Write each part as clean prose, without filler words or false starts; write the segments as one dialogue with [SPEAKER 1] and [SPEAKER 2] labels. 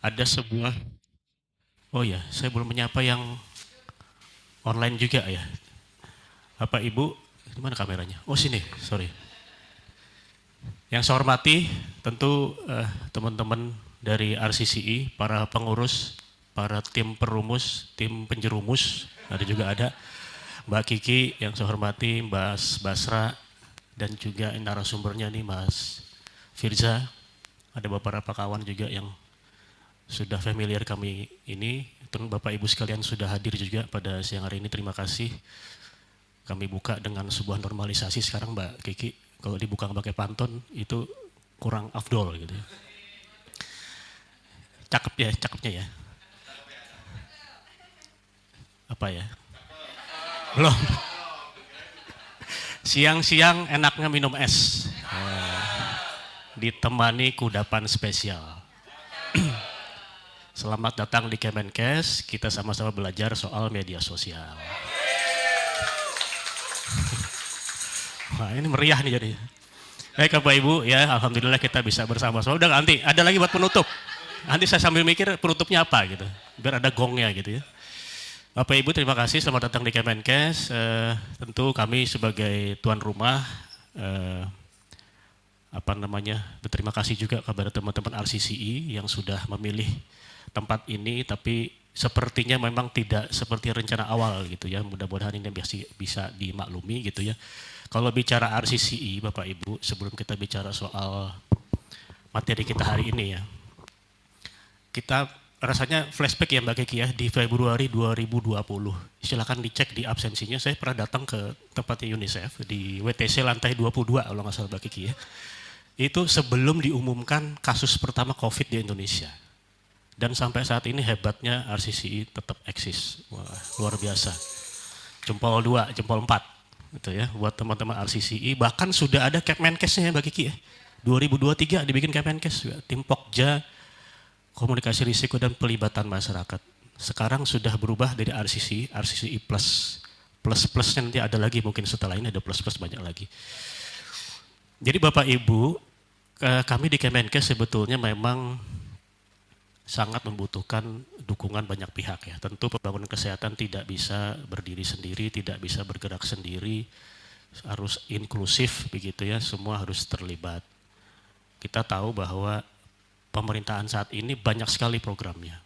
[SPEAKER 1] ada sebuah, oh ya, saya belum menyapa yang online juga ya. Bapak Ibu, di mana kameranya? Oh sini, sorry. Yang saya hormati tentu teman-teman dari RCCI, para pengurus, para tim perumus, tim penjerumus, ada Mbak Kiki yang saya hormati, Mbak Basra, dan juga narasumbernya nih Mas Firza. Ada beberapa kawan juga yang sudah familiar kami ini. Bapak Ibu sekalian sudah hadir juga pada siang hari ini, terima kasih. Kami buka dengan sebuah normalisasi sekarang Mbak Kiki, kalau dibuka pakai pantun itu kurang afdol gitu ya. Cakepnya ya. Apa ya? Belum. Siang-siang enaknya minum es. Ditemani kudapan spesial. Selamat datang di Kemenkes, kita sama-sama belajar soal media sosial. Wah ini meriah nih jadi. Baik Bapak Ibu ya, alhamdulillah kita bisa bersama-sama. Udah nanti ada lagi buat penutup. Nanti saya sambil mikir penutupnya apa gitu, biar ada gongnya gitu ya. Bapak Ibu terima kasih, selamat datang di Kemenkes. Tentu kami sebagai tuan rumah berterima kasih juga kepada teman-teman RCCI yang sudah memilih tempat ini, tapi sepertinya memang tidak seperti rencana awal gitu ya. Mudah-mudahan ini bisa dimaklumi gitu ya. Kalau bicara RCCI Bapak Ibu, sebelum kita bicara soal materi kita hari ini ya, kita rasanya flashback ya Mbak Kiki ya, di Februari 2020. Silakan dicek di absensinya, saya pernah datang ke tempatnya UNICEF di WTC lantai 22 kalau nggak salah Mbak Kiki ya. Itu sebelum diumumkan kasus pertama COVID di Indonesia. Dan sampai saat ini hebatnya RCCI tetap eksis. Wah, luar biasa. Jempol 2, jempol 4. Gitu ya, buat teman-teman RCCI. Bahkan sudah ada Kemenkesnya ya Mbak Kiki ya. 2023 dibikin Kemenkes juga. Tim Pokja, komunikasi risiko dan pelibatan masyarakat. Sekarang sudah berubah dari RCCI plus. Plus-plusnya nanti ada lagi, mungkin setelah ini ada plus-plus banyak lagi. Jadi Bapak Ibu, kami di Kemenkes sebetulnya memang sangat membutuhkan dukungan banyak pihak ya. Tentu pembangunan kesehatan tidak bisa berdiri sendiri, tidak bisa bergerak sendiri, harus inklusif begitu ya, semua harus terlibat. Kita tahu bahwa pemerintahan saat ini banyak sekali programnya.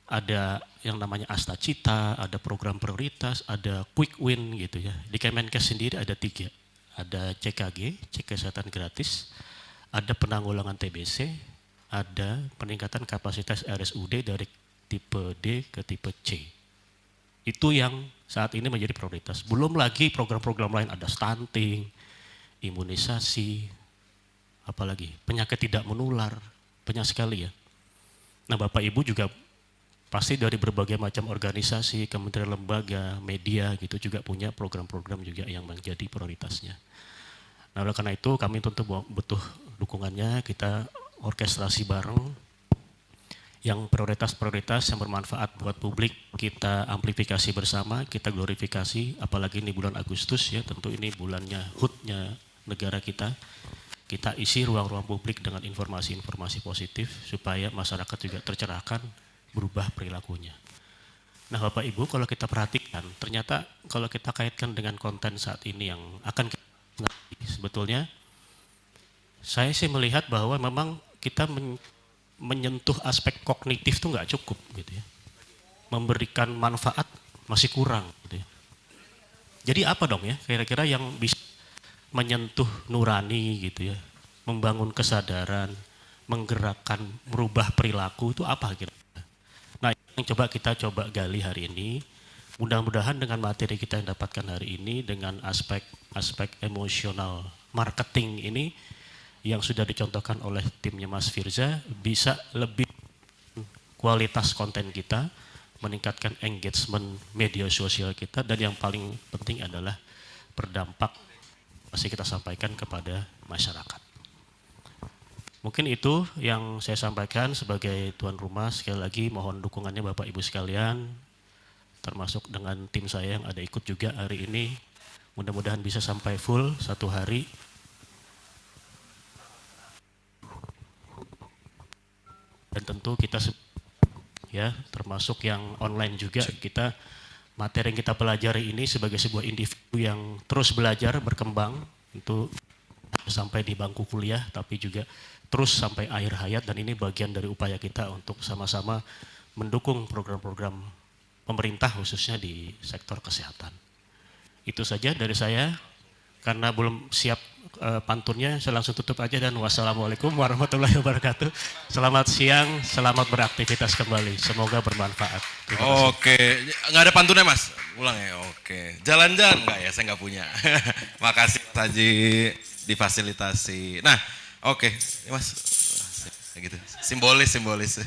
[SPEAKER 1] Ada yang namanya Asta Cita, ada program prioritas, ada quick win gitu ya. Di Kemenkes sendiri ada 3. Ada CKG, cek kesehatan gratis, ada penanggulangan TBC, ada peningkatan kapasitas RSUD dari tipe D ke tipe C. Itu yang saat ini menjadi prioritas. Belum lagi program-program lain, ada stunting, imunisasi, apalagi penyakit tidak menular, banyak sekali ya. Nah Bapak Ibu juga pasti dari berbagai macam organisasi, kementerian lembaga, media gitu juga punya program-program juga yang menjadi prioritasnya. Nah oleh karena itu kami tentu butuh dukungannya, kita orkestrasi bareng yang prioritas-prioritas yang bermanfaat buat publik, kita amplifikasi bersama, kita glorifikasi, apalagi ini bulan Agustus ya, tentu ini bulannya HUT-nya negara kita isi ruang-ruang publik dengan informasi-informasi positif supaya masyarakat juga tercerahkan, berubah perilakunya. Nah Bapak Ibu kalau kita perhatikan, ternyata kalau kita kaitkan dengan konten saat ini yang akan kita sebetulnya saya sih melihat bahwa memang kita menyentuh aspek kognitif itu nggak cukup gitu ya. Memberikan manfaat masih kurang gitu ya. Jadi apa dong ya kira-kira yang bisa menyentuh nurani gitu ya, membangun kesadaran, menggerakkan, merubah perilaku itu apa kira-kira? Nah yang kita coba gali hari ini, mudah-mudahan dengan materi kita yang dapatkan hari ini, dengan aspek emosional marketing ini, yang sudah dicontohkan oleh timnya Mas Firza, bisa lebih kualitas konten kita, meningkatkan engagement media sosial kita, dan yang paling penting adalah berdampak masih kita sampaikan kepada masyarakat. Mungkin itu yang saya sampaikan sebagai tuan rumah. Sekali lagi mohon dukungannya Bapak Ibu sekalian, termasuk dengan tim saya yang ada ikut juga hari ini. Mudah-mudahan bisa sampai full 1 hari. Dan tentu kita ya termasuk yang online juga, kita materi yang kita pelajari ini sebagai sebuah individu yang terus belajar, berkembang, itu sampai di bangku kuliah, tapi juga terus sampai akhir hayat, dan ini bagian dari upaya kita untuk sama-sama mendukung program-program pemerintah khususnya di sektor kesehatan. Itu saja dari saya, karena belum siap pantunnya, saya langsung tutup aja dan wassalamualaikum warahmatullahi wabarakatuh. Selamat siang, selamat beraktivitas kembali, semoga bermanfaat.
[SPEAKER 2] Oke, nggak ada pantunnya Mas? Ulang ya, oke. Jalan-jalan nggak ya, saya nggak punya. Makasih Mas Haji difasilitasi. Nah, oke, Mas, gitu, simbolis.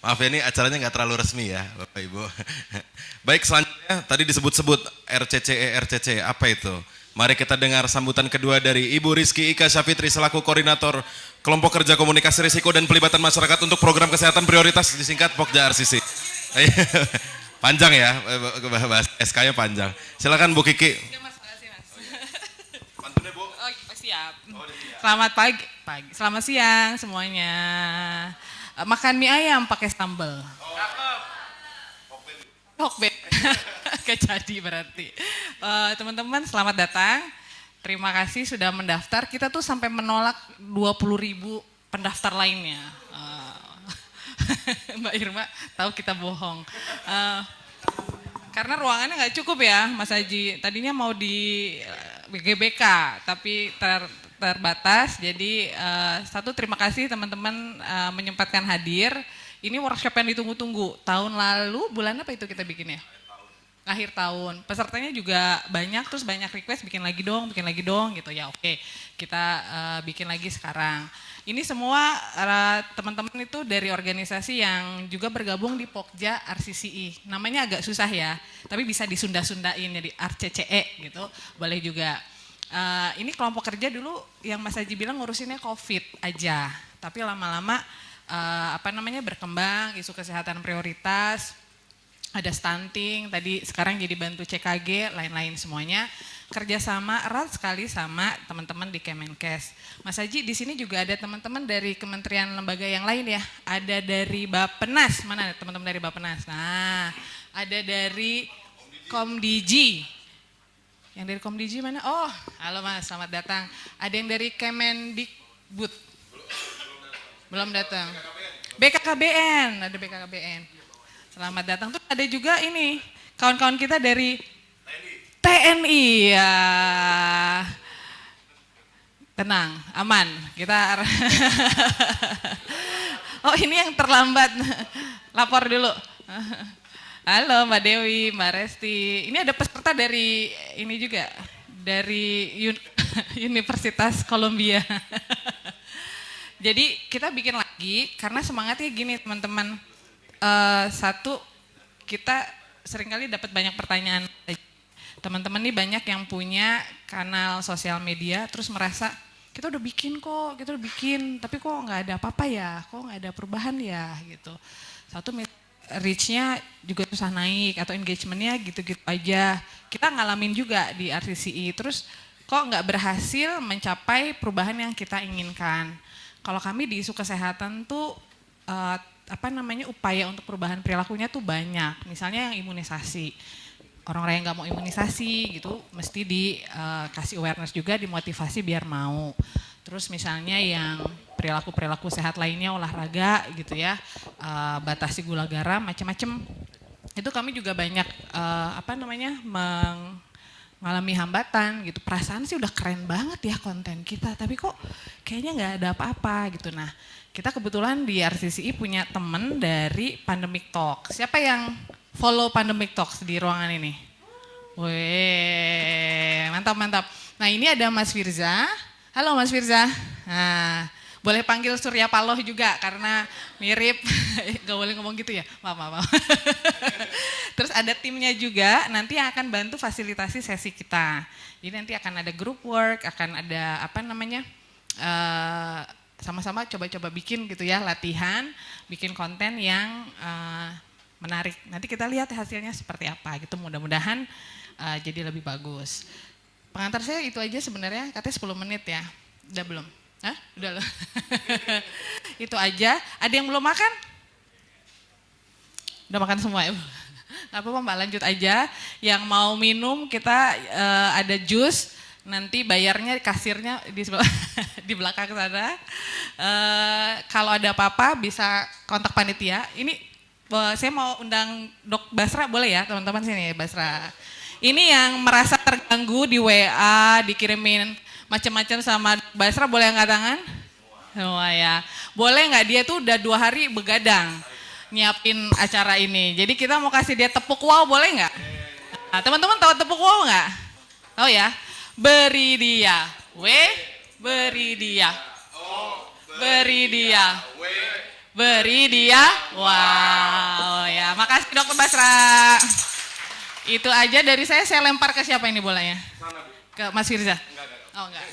[SPEAKER 2] Maaf ya, ini acaranya nggak terlalu resmi ya, Bapak Ibu. Baik, selanjutnya tadi disebut-sebut RCCE, apa itu? Mari kita dengar sambutan kedua dari Ibu Rizky Ika Syafitri selaku Koordinator Kelompok Kerja Komunikasi Risiko dan Pelibatan Masyarakat untuk Program Kesehatan Prioritas, disingkat Pokja RCC. Panjang ya, bahas SK-nya panjang. Silakan Bu Kiki.
[SPEAKER 3] Oke, Mas, makasih, Mas. Pantunnya, Bu? Oh, siap. Selamat pagi. Selamat siang semuanya. Makan mie ayam pakai sambal. Hokbet. Gak jadi berarti. Teman-teman selamat datang. Terima kasih sudah mendaftar. Kita tuh sampai menolak 20.000 pendaftar lainnya. Mbak Irma tahu kita bohong. Karena ruangannya nggak cukup ya Mas Haji. Tadinya mau di GBK tapi terbatas. Jadi terima kasih teman-teman menyempatkan hadir. Ini workshop yang ditunggu-tunggu. Tahun lalu bulan apa itu kita bikin ya? Akhir tahun. Pesertanya juga banyak, terus banyak request bikin lagi dong gitu. Ya oke, kita bikin lagi sekarang. Ini semua teman-teman itu dari organisasi yang juga bergabung di Pokja RCCI. Namanya agak susah ya, tapi bisa disunda-sundain jadi RCCE gitu. Boleh juga. Ini kelompok kerja dulu yang Mas Haji bilang ngurusinnya COVID aja, tapi lama-lama berkembang isu kesehatan prioritas, ada stunting, tadi sekarang jadi bantu CKG, lain-lain semuanya. Kerjasama erat sekali sama teman-teman di Kemenkes. Mas Haji, di sini juga ada teman-teman dari kementerian lembaga yang lain ya. Ada dari Bappenas, mana teman-teman dari Bappenas? Nah, ada dari Komdigi. Yang dari Komdigi mana? Oh, halo Mas, selamat datang. Ada yang dari Kemendikbud. Belum datang. BKKBN, ada BKKBN. Selamat datang. Tuh ada juga ini kawan-kawan kita dari TNI. Ya. Tenang, aman. Kita Oh, ini yang terlambat. Lapor dulu. Halo Mbak Dewi, Mbak Resti. Ini ada peserta dari ini juga, dari Universitas Columbia. Jadi kita bikin lagi karena semangatnya gini teman-teman. Satu, kita seringkali dapat banyak pertanyaan. Teman-teman nih banyak yang punya kanal sosial media terus merasa kita udah bikin kok, tapi kok nggak ada apa-apa ya, kok nggak ada perubahan ya gitu. Satu, reach-nya juga susah naik atau engagement-nya gitu-gitu aja. Kita ngalamin juga di RCCI, terus kok nggak berhasil mencapai perubahan yang kita inginkan. Kalau kami di isu kesehatan tuh upaya untuk perubahan perilakunya tuh banyak. Misalnya yang imunisasi. Orang-orang yang nggak mau imunisasi gitu mesti dikasih awareness juga, dimotivasi biar mau. Terus misalnya yang perilaku sehat lainnya, olahraga gitu ya, batasi gula garam, macam-macam. Itu kami juga banyak mengalami hambatan gitu. Perasaan sih udah keren banget ya konten kita, tapi kok kayaknya nggak ada apa-apa gitu. Nah, kita kebetulan di RCCI punya temen dari Pandemic Talk. Siapa yang follow Pandemic Talks di ruangan ini? Wih, mantap. Nah, ini ada Mas Firza. Halo Mas Firza. Nah, boleh panggil Surya Paloh juga karena mirip. Gak boleh ngomong gitu ya? Maaf. Terus ada timnya juga nanti yang akan bantu fasilitasi sesi kita. Jadi nanti akan ada group work, akan ada sama-sama coba-coba bikin gitu ya, latihan, bikin konten yang menarik. Nanti kita lihat hasilnya seperti apa gitu, mudah-mudahan jadi lebih bagus. Pengantar saya itu aja sebenarnya, katanya 10 menit ya, udah belum? Hah? Udah loh. Itu aja. Ada yang belum makan? Udah makan semua ya? Gak apa-apa Mbak, lanjut aja. Yang mau minum kita ada jus. Nanti bayarnya kasirnya di sebelah, di belakang sana. Kalau ada apa-apa bisa kontak panitia. Ini saya mau undang Dok Basra, boleh ya teman-teman sini Basra. Ini yang merasa terganggu di WA, dikirimin macam-macam sama Dok Basra, boleh angkat tangan? Semua ya. Boleh nggak, dia tuh udah 2 hari begadang nyiapin acara ini. Jadi kita mau kasih dia tepuk wow, boleh nggak? Nah, teman-teman tahu tepuk wow nggak? Tahu ya? Beri dia, beri dia, beri dia, beri dia, wow ya. Makasih Dokter Basra. Itu aja dari saya lempar ke siapa ini bolanya? Ke Mas Firza? Oh enggak.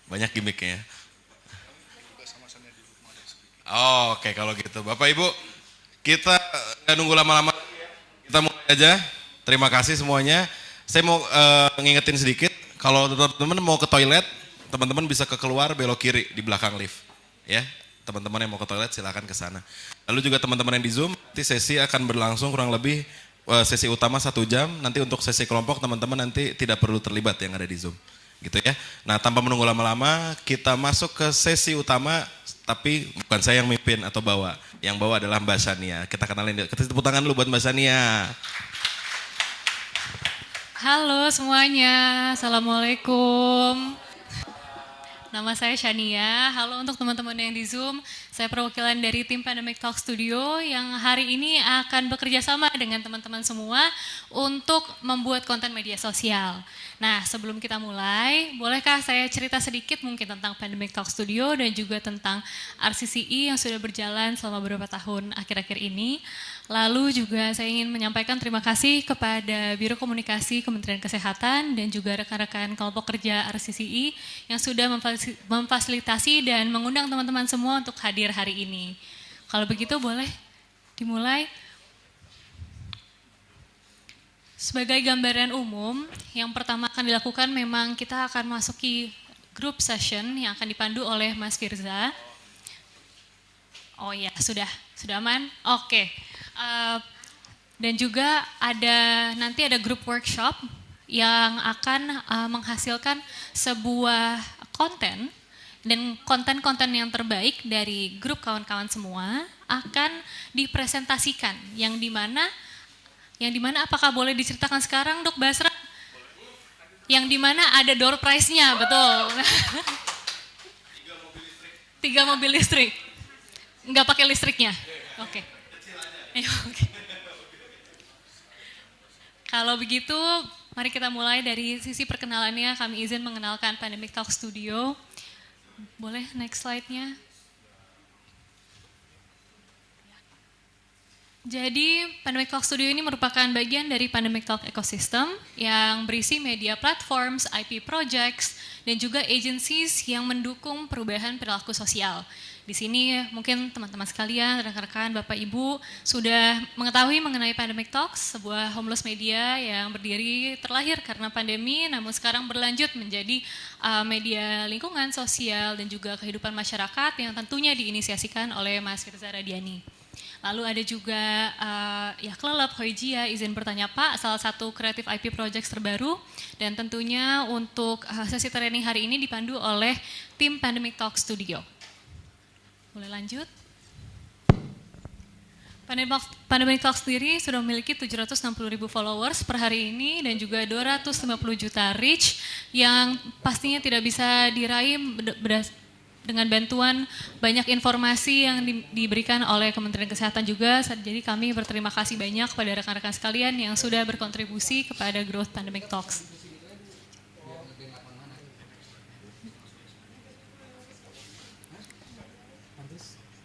[SPEAKER 2] Banyak gimmicknya ya. Oke kalau gitu. Bapak Ibu, kita nggak nunggu lama-lama. Kita mulai aja. Terima kasih semuanya. Saya mau ngingetin sedikit, kalau teman-teman mau ke toilet, teman-teman bisa keluar belok kiri di belakang lift. Ya, teman-teman yang mau ke toilet silakan ke sana. Lalu juga teman-teman yang di Zoom, nanti sesi akan berlangsung kurang lebih sesi utama 1 jam. Nanti untuk sesi kelompok teman-teman nanti tidak perlu terlibat yang ada di Zoom. Gitu ya. Nah, tanpa menunggu lama-lama, kita masuk ke sesi utama, tapi bukan saya yang mimpin atau bawa. Yang bawa adalah Mbak Sania. Kita kenalin, kita tepuk tangan dulu buat Mbak Sania.
[SPEAKER 4] Halo semuanya, Assalamualaikum. Nama saya Shania. Halo untuk teman-teman yang di Zoom. Saya perwakilan dari tim Pandemic Talk Studio yang hari ini akan bekerja sama dengan teman-teman semua untuk membuat konten media sosial. Nah, sebelum kita mulai, bolehkah saya cerita sedikit mungkin tentang Pandemic Talk Studio dan juga tentang RCCI yang sudah berjalan selama beberapa tahun akhir-akhir ini. Lalu juga saya ingin menyampaikan terima kasih kepada Biro Komunikasi Kementerian Kesehatan dan juga rekan-rekan kelompok kerja RCCI yang sudah memfasilitasi dan mengundang teman-teman semua untuk hadir hari ini. Kalau begitu boleh dimulai. Sebagai gambaran umum, yang pertama akan dilakukan memang kita akan masuki group session yang akan dipandu oleh Mas Firza. Oh ya, sudah aman? Oke. Dan juga nanti ada grup workshop yang akan menghasilkan sebuah konten, dan konten-konten yang terbaik dari grup kawan-kawan semua akan dipresentasikan, yang dimana apakah boleh diceritakan sekarang Dok Basra? Yang dimana ada door prize-nya, betul. 3 mobil listrik. Nggak pakai listriknya? Oke. Kalau begitu, mari kita mulai dari sisi perkenalannya. Kami izin mengenalkan Pandemic Talk Studio. Boleh next slide-nya. Jadi, Pandemic Talk Studio ini merupakan bagian dari Pandemic Talk Ecosystem yang berisi media platforms, IP projects, dan juga agencies yang mendukung perubahan perilaku sosial. Di sini mungkin teman-teman sekalian, rekan-rekan, Bapak Ibu sudah mengetahui mengenai Pandemic Talks, sebuah homeless media yang terlahir karena pandemi, namun sekarang berlanjut menjadi media lingkungan sosial dan juga kehidupan masyarakat yang tentunya diinisiasikan oleh Mas Firza Radiani. Lalu ada juga Klelep Hoijia, izin bertanya Pak, salah satu kreatif IP projects terbaru, dan tentunya untuk sesi training hari ini dipandu oleh tim Pandemic Talk Studio. Boleh lanjut. Pandemic Talk sendiri sudah memiliki 760.000 followers per hari ini dan juga 250 juta reach yang pastinya tidak bisa diraih dengan bantuan banyak informasi yang diberikan oleh Kementerian Kesehatan juga. Jadi kami berterima kasih banyak kepada rekan-rekan sekalian yang sudah berkontribusi kepada growth Pandemic Talks.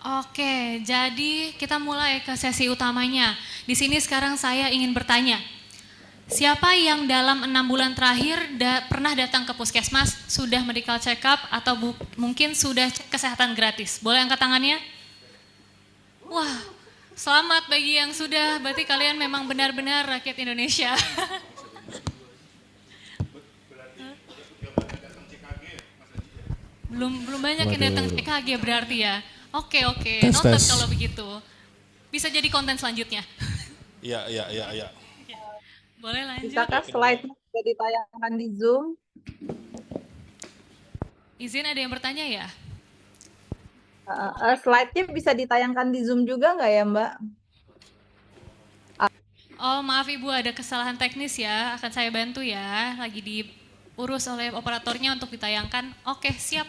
[SPEAKER 4] Oke, jadi kita mulai ke sesi utamanya. Di sini sekarang saya ingin bertanya, siapa yang dalam 6 bulan terakhir pernah datang ke puskesmas, sudah medical check up atau mungkin sudah cek kesehatan gratis? Boleh angkat tangannya? Wah, selamat bagi yang sudah, berarti kalian memang benar-benar rakyat Indonesia. Belum banyak yang datang EKG berarti ya. Oke,
[SPEAKER 5] Tes,
[SPEAKER 4] noted
[SPEAKER 5] tes.
[SPEAKER 4] kalau begitu. Bisa jadi konten selanjutnya.
[SPEAKER 5] Iya.
[SPEAKER 4] Boleh lanjut.
[SPEAKER 6] Bisakah slide bisa ditayangkan di Zoom?
[SPEAKER 4] Izin ada yang bertanya ya?
[SPEAKER 6] Slide-nya bisa ditayangkan di Zoom juga nggak ya, Mbak?
[SPEAKER 4] Oh maaf Ibu, ada kesalahan teknis ya. Akan saya bantu ya. Lagi diurus oleh operatornya untuk ditayangkan. Oke, siap.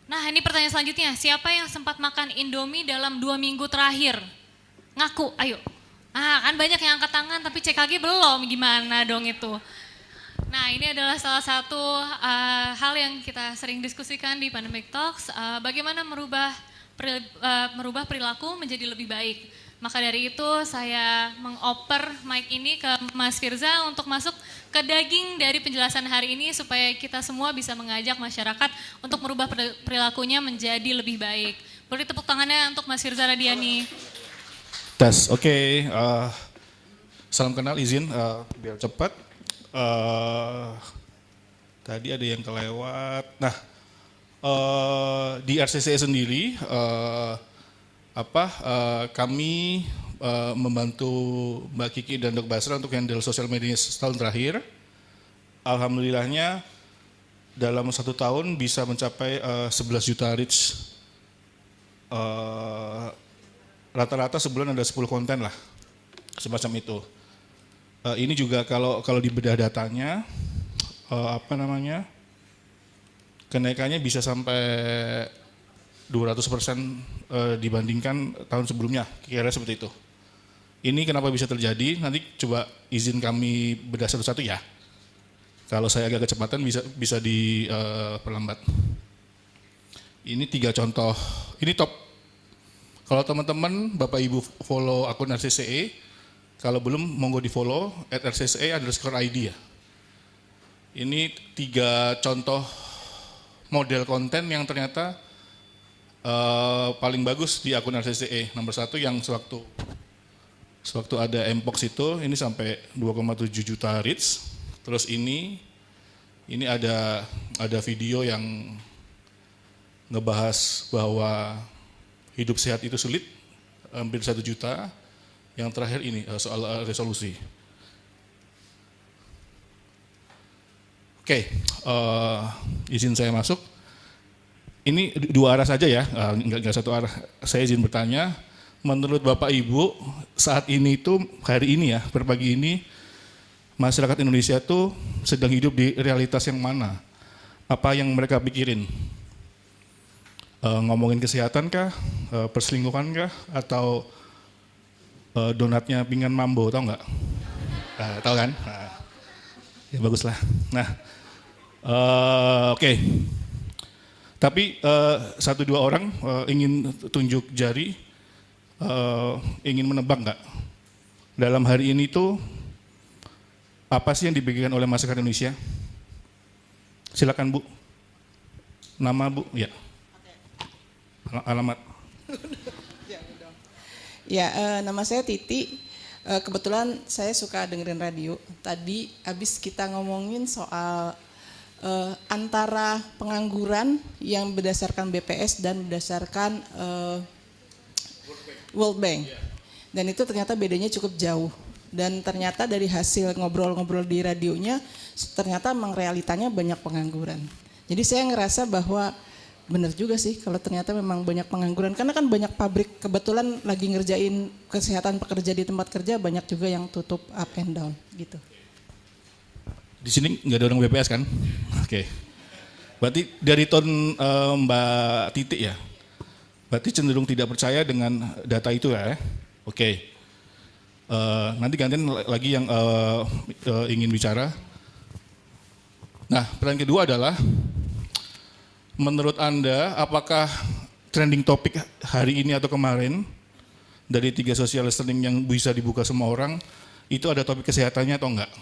[SPEAKER 4] Nah ini pertanyaan selanjutnya. Siapa yang sempat makan Indomie dalam 2 minggu terakhir? Ngaku, ayo. Kan banyak yang angkat tangan tapi CKG belum. Gimana dong itu? Nah ini adalah salah satu hal yang kita sering diskusikan di Pandemic Talks. Bagaimana merubah perilaku menjadi lebih baik. Maka dari itu saya mengoper mic ini ke Mas Firza untuk masuk ke daging dari penjelasan hari ini supaya kita semua bisa mengajak masyarakat untuk merubah perilakunya menjadi lebih baik. Boleh tepuk tangannya untuk Mas Firza Radiani.
[SPEAKER 5] Tes, oke. Salam kenal, izin biar cepat. Tadi ada yang kelewat. Nah, di RCCE sendiri, kami membantu Mbak Kiki dan Dok Basra untuk handle sosial media setahun terakhir. Alhamdulillahnya dalam 1 tahun bisa mencapai 11 juta reach. Rata-rata sebulan ada 10 konten lah, semacam itu. Ini juga kalau dibedah datanya, kenaikannya bisa sampai 200% dibandingkan tahun sebelumnya, kira-kira seperti itu. Ini kenapa bisa terjadi? Nanti coba izin kami bedah satu-satu ya. Kalau saya agak kecepatan bisa diperlambat. Ini 3 contoh. Ini top. Kalau teman-teman, Bapak Ibu follow akun RCCE, kalau belum monggo di follow @RCCE_ID ya. Ini 3 contoh model konten yang ternyata paling bagus di akun RCCE. Nomor 1 yang sewaktu ada Mpox itu, ini sampai 2,7 juta reach. Terus ini ada video yang ngebahas bahwa hidup sehat itu sulit, hampir 1 juta. Yang terakhir ini soal resolusi. Oke, izin saya masuk. Ini 2 arah saja ya, enggak 1 arah. Saya izin bertanya, menurut Bapak Ibu saat ini tuh, hari ini ya, per pagi ini, masyarakat Indonesia tuh sedang hidup di realitas yang mana? Apa yang mereka pikirin? Ngomongin kesehatan kah, perselingkuhan kah, atau donatnya pinggan mambo, tahu nggak? Tahu kan? Ya baguslah. Nah, oke. Tapi 1-2 orang ingin tunjuk jari, ingin menebak nggak? Dalam hari ini tuh apa sih yang dipikirkan oleh masyarakat Indonesia? Silakan Bu. Nama Bu, ya. Alamat.
[SPEAKER 7] Ya, nama saya Titi. Kebetulan saya suka dengerin radio. Tadi habis kita ngomongin soal antara pengangguran yang berdasarkan BPS dan berdasarkan World Bank. Dan itu ternyata bedanya cukup jauh. Dan ternyata dari hasil ngobrol-ngobrol di radionya, ternyata memang realitanya banyak pengangguran. Jadi saya ngerasa bahwa benar juga sih kalau ternyata memang banyak pengangguran. Karena kan banyak pabrik, kebetulan lagi ngerjain kesehatan pekerja di tempat kerja, banyak juga yang tutup up and down gitu.
[SPEAKER 5] Di sini nggak ada orang BPS kan? Oke. Berarti dari tone Mbak Titi ya, berarti cenderung tidak percaya dengan data itu ya? Oke. Nanti gantian lagi yang ingin bicara. Nah, pertanyaan kedua adalah, menurut Anda, apakah trending topik hari ini atau kemarin dari 3 social listening yang bisa dibuka semua orang, itu ada topik kesehatannya atau enggak?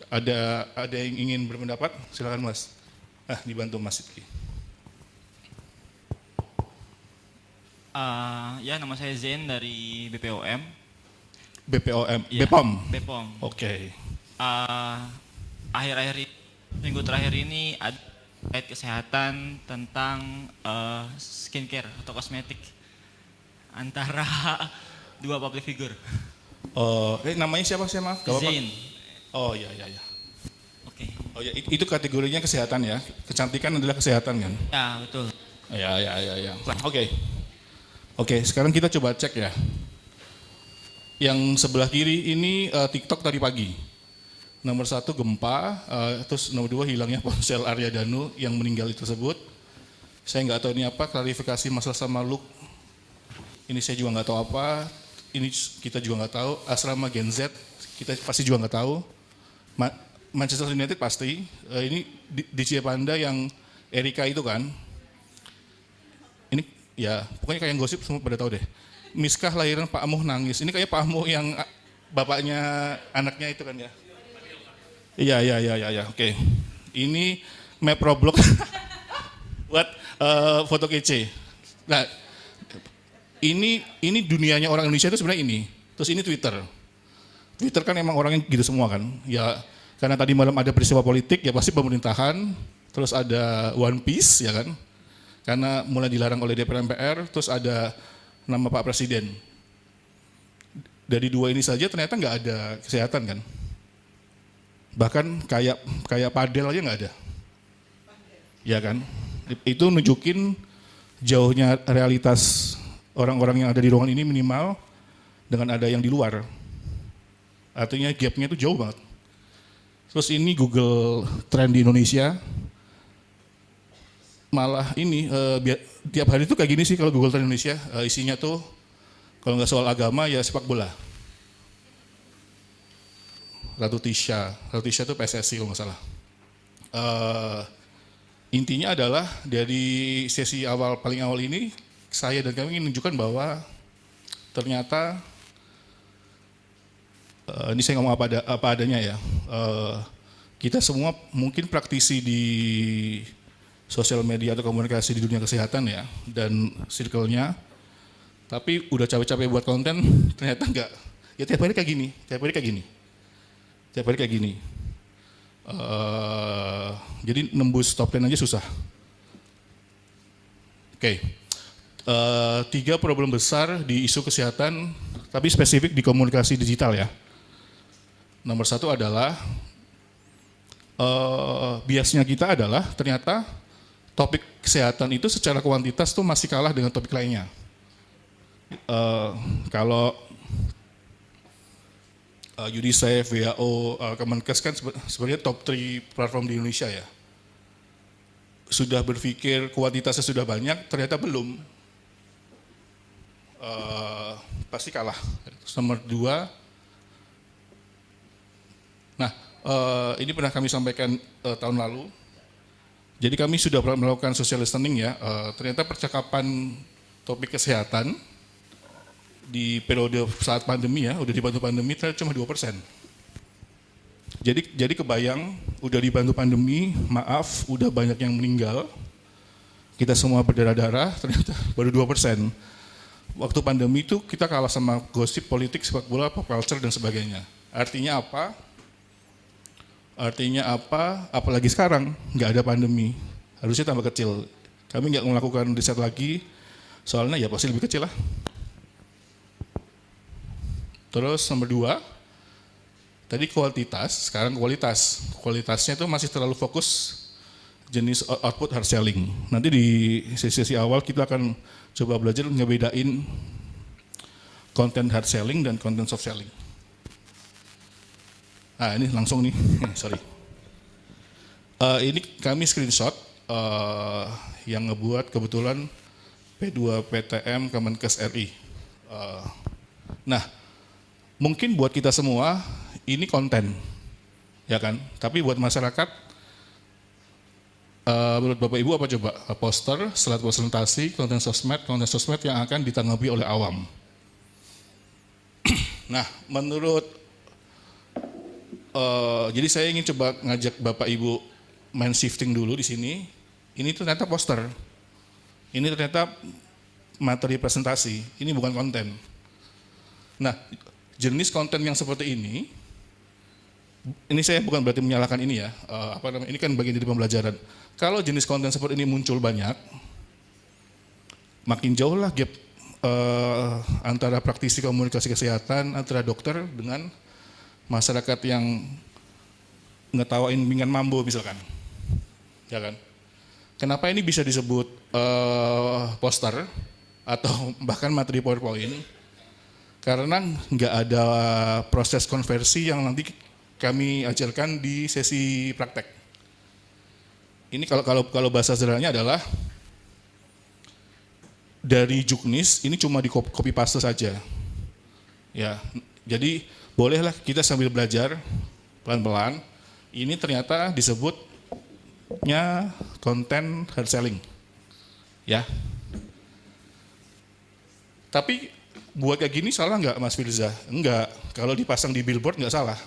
[SPEAKER 5] Ada yang ingin berpendapat? Silakan Mas. Dibantu Mas Sidki.
[SPEAKER 8] Ya, nama saya Zain dari BPOM.
[SPEAKER 5] BPOM,
[SPEAKER 8] Ya,
[SPEAKER 5] BPOM.
[SPEAKER 8] BPOM.
[SPEAKER 5] Oke.
[SPEAKER 8] Akhir-akhir minggu terakhir ini terkait kesehatan tentang skincare atau kosmetik antara dua public figure.
[SPEAKER 5] Namanya siapa sih, maaf? Gak apa-apa.
[SPEAKER 8] Zain.
[SPEAKER 5] Oh iya iya iya.
[SPEAKER 8] Oke.
[SPEAKER 5] Oh ya, itu kategorinya kesehatan ya. Kecantikan adalah kesehatan kan?
[SPEAKER 8] Ya, betul.
[SPEAKER 5] Ya ya ya ya. Oke. Oke, sekarang kita coba cek ya. Yang sebelah kiri ini TikTok tadi pagi. Nomor 1 gempa, terus nomor 2 hilangnya ponsel Arya Danu yang meninggal tersebut. Saya nggak tahu ini apa, klarifikasi masalah sama Luke. Ini saya juga nggak tahu apa. Ini kita juga nggak tahu. Asrama Gen Z kita pasti juga nggak tahu. Manchester United pasti. Ini DJ Panda yang Erika itu kan. Ini ya pokoknya kayak yang gosip semua pada tahu deh. Miskah lahiran Pak Amuh nangis. Ini kayak Pak Amuh yang bapaknya anaknya itu kan ya. Iya, oke. Ini map Roblox buat foto kece. Nah, ini dunianya orang Indonesia itu sebenarnya ini. Terus ini Twitter. Twitter kan emang orangnya gitu semua kan. Ya, karena tadi malam ada peristiwa politik, ya pasti pemerintahan. Terus ada One Piece, ya kan. Karena mulai dilarang oleh DPR MPR. Terus ada nama Pak Presiden. Dari dua ini saja ternyata nggak ada kesehatan kan. Bahkan kayak padel aja nggak ada, ya kan? Itu nunjukin jauhnya realitas orang-orang yang ada di ruangan ini minimal dengan ada yang di luar. Artinya gapnya itu jauh banget. Terus ini Google Trend di Indonesia, malah ini tiap hari itu kayak gini sih kalau Google Trend Indonesia, isinya tuh kalau nggak soal agama ya sepak bola. Ratu Tisha itu PSSI kalau nggak salah. Intinya adalah dari sesi paling awal ini, saya dan kami ingin menunjukkan bahwa ternyata, ini saya ngomong apa adanya ya, kita semua mungkin praktisi di sosial media atau komunikasi di dunia kesehatan ya, dan circle-nya, tapi udah capek-capek buat konten, ternyata enggak. Ya tiap hari kayak gini. Jadi nembus top 10 aja susah. Oke. 3 problem besar di isu kesehatan, tapi spesifik di komunikasi digital ya. Nomor 1 adalah biasnya kita adalah ternyata topik kesehatan itu secara kuantitas tuh masih kalah dengan topik lainnya. Kalau UNICEF, WHO, Kemenkes kan sebenarnya top 3 platform di Indonesia ya. Sudah berpikir kuantitasnya sudah banyak, ternyata belum. Pasti kalah. Nomor 2. Nah, ini pernah kami sampaikan tahun lalu. Jadi kami sudah melakukan social listening ya. Ternyata percakapan topik kesehatan di periode saat pandemi ya, udah dibantu pandemi cuma 2%. Jadi kebayang, udah dibantu pandemi, maaf, udah banyak yang meninggal, kita semua berdarah-darah, ternyata baru 2%. Waktu pandemi itu kita kalah sama gosip politik, sepak bola, pop culture, dan sebagainya. Artinya apa? Apalagi sekarang, nggak ada pandemi, harusnya tambah kecil. Kami nggak melakukan riset lagi, soalnya ya pasti lebih kecil lah. Terus nomor 2, tadi kuantitas, sekarang kualitas. Kualitasnya itu masih terlalu fokus jenis output hard selling. Nanti di sesi awal kita akan coba belajar ngebedain konten hard selling dan konten soft selling. Nah ini langsung nih, sorry. Ini kami screenshot yang ngebuat kebetulan P2 PTM Kemenkes RI. Nah, mungkin buat kita semua ini konten, ya kan? Tapi buat masyarakat, menurut Bapak Ibu apa coba? Poster, slide presentasi, konten sosmed yang akan ditanggapi oleh awam. Nah, jadi saya ingin coba ngajak Bapak Ibu main shifting dulu di sini. Ini ternyata poster, ini ternyata materi presentasi, ini bukan konten. Nah, jenis konten yang seperti ini ini saya bukan berarti menyalahkan ini ya, ini kan bagian dari pembelajaran. Kalau jenis konten seperti ini muncul banyak, makin jauh lah gap antara praktisi komunikasi kesehatan, antara dokter dengan masyarakat yang ngetawain bingan mambo misalkan, ya kan? Kenapa ini bisa disebut poster atau bahkan materi PowerPoint? Karena nggak ada proses konversi yang nanti kami ajarkan di sesi praktek. Ini kalau bahasa sederhananya adalah dari Juknis ini cuma di copy paste saja. Ya, jadi bolehlah kita sambil belajar pelan-pelan. Ini ternyata disebutnya konten hard selling. Ya. Tapi buat kayak gini salah nggak Mas Firza? Enggak. Kalau dipasang di billboard nggak salah.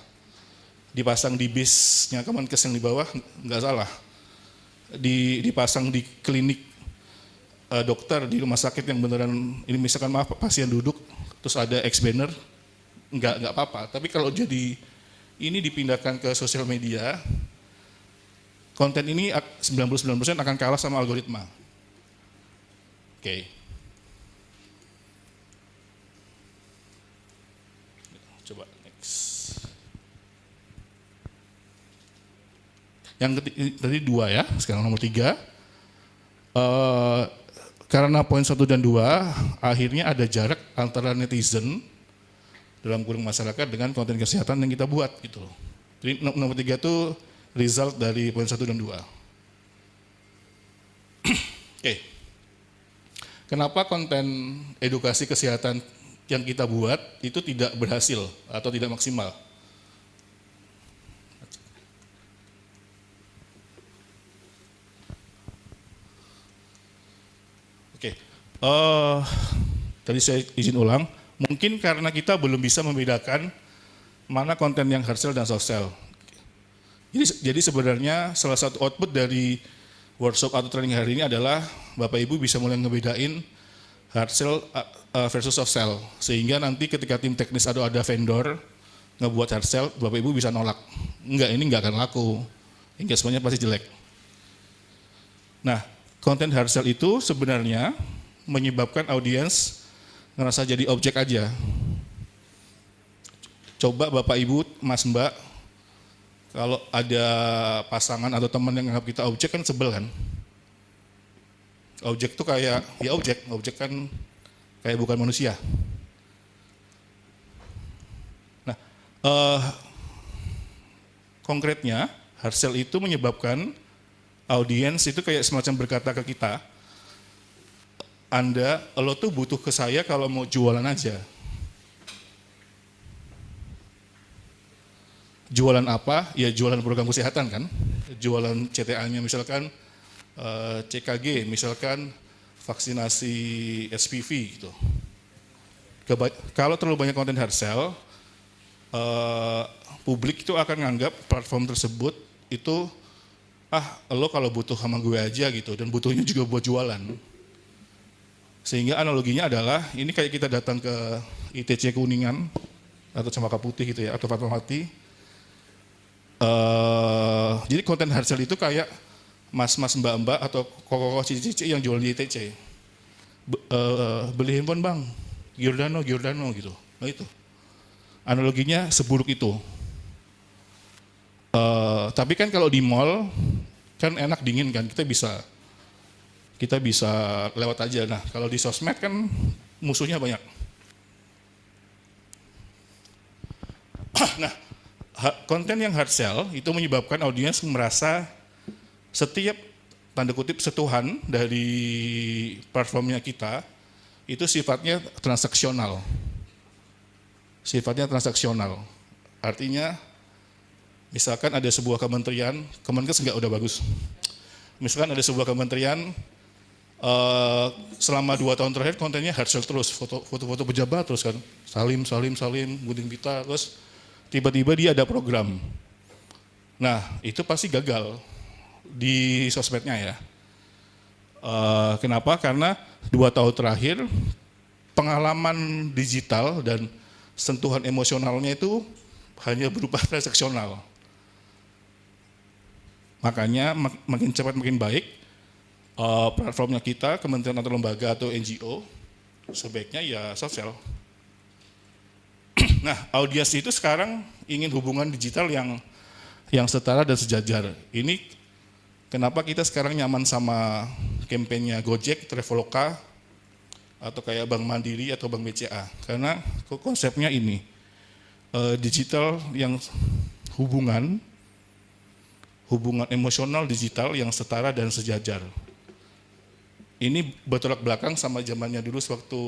[SPEAKER 5] Dipasang di bisnya Kemenkes yang di bawah nggak salah. Dipasang di klinik dokter di rumah sakit yang beneran ini misalkan maaf pasien duduk terus ada X banner nggak apa-apa. Tapi kalau jadi ini dipindahkan ke sosial media, konten ini 99% akan kalah sama algoritma. Oke. Coba next. Yang tadi 2 ya, sekarang nomor 3. Karena poin 1 dan 2, akhirnya ada jarak antara netizen dalam kurung masyarakat dengan konten kesehatan yang kita buat gitu loh. Jadi nomor 3 itu result dari poin 1 dan 2. Oke. Kenapa konten edukasi kesehatan yang kita buat itu tidak berhasil atau tidak maksimal? Oke, tadi saya izin ulang, mungkin karena kita belum bisa membedakan mana konten yang hard sell dan soft sell. Jadi sebenarnya salah satu output dari workshop atau training hari ini adalah Bapak Ibu bisa mulai ngebedain hard sell versus soft sell. Sehingga nanti ketika tim teknis atau ada vendor ngebuat hard sell, Bapak Ibu bisa nolak. Enggak, ini enggak akan laku. Hingga semuanya pasti jelek. Nah, konten hard sell itu sebenarnya menyebabkan audiens ngerasa jadi objek aja. Coba Bapak Ibu, Mas Mbak, kalau ada pasangan atau teman yang anggap kita objek kan sebel kan? Objek tuh kayak, ya objek kan kayak bukan manusia. Nah, konkretnya hard sell itu menyebabkan audiens itu kayak semacam berkata ke kita, lo tuh butuh ke saya kalau mau jualan aja. Jualan apa? Ya jualan program kesehatan kan. Jualan CTA-nya misalkan CKG, misalkan vaksinasi SPV gitu. Kalau terlalu banyak konten hard sell, publik itu akan menganggap platform tersebut itu lo kalau butuh sama gue aja gitu, dan butuhnya juga buat jualan. Sehingga analoginya adalah, ini kayak kita datang ke ITC Kuningan, atau Cempaka Putih gitu ya, atau Fatmawati. Jadi konten hard sell itu kayak mas-mas mbak-mbak atau koko-koko cici-cici yang jual di ITC. Beli handphone bang, Giordano gitu. Nah itu, analoginya seburuk itu. Tapi kan kalau di mall kan enak dingin kan, kita bisa lewat aja. Nah kalau di sosmed kan musuhnya banyak. Nah konten yang hard sell itu menyebabkan audiens merasa setiap tanda kutip sentuhan dari platformnya kita itu sifatnya transaksional. Artinya misalkan ada sebuah kementerian, Kemenkes enggak udah bagus. Misalkan ada sebuah kementerian, selama 2 tahun terakhir kontennya hard sell terus, foto-foto pejabat terus kan, salim, gunting pita, terus tiba-tiba dia ada program. Nah itu pasti gagal di sosmednya ya. Kenapa? Karena 2 tahun terakhir pengalaman digital dan sentuhan emosionalnya itu hanya berupa transaksional. Makanya makin cepat makin baik, platformnya kita, kementerian atau lembaga atau NGO, sebaiknya ya sosial. Nah, audiens itu sekarang ingin hubungan digital yang setara dan sejajar. Ini kenapa kita sekarang nyaman sama kampanye Gojek, Traveloka, atau kayak Bank Mandiri atau Bank BCA. Karena konsepnya ini, digital yang hubungan emosional digital yang setara dan sejajar. Ini bertolak belakang sama zamannya dulu sewaktu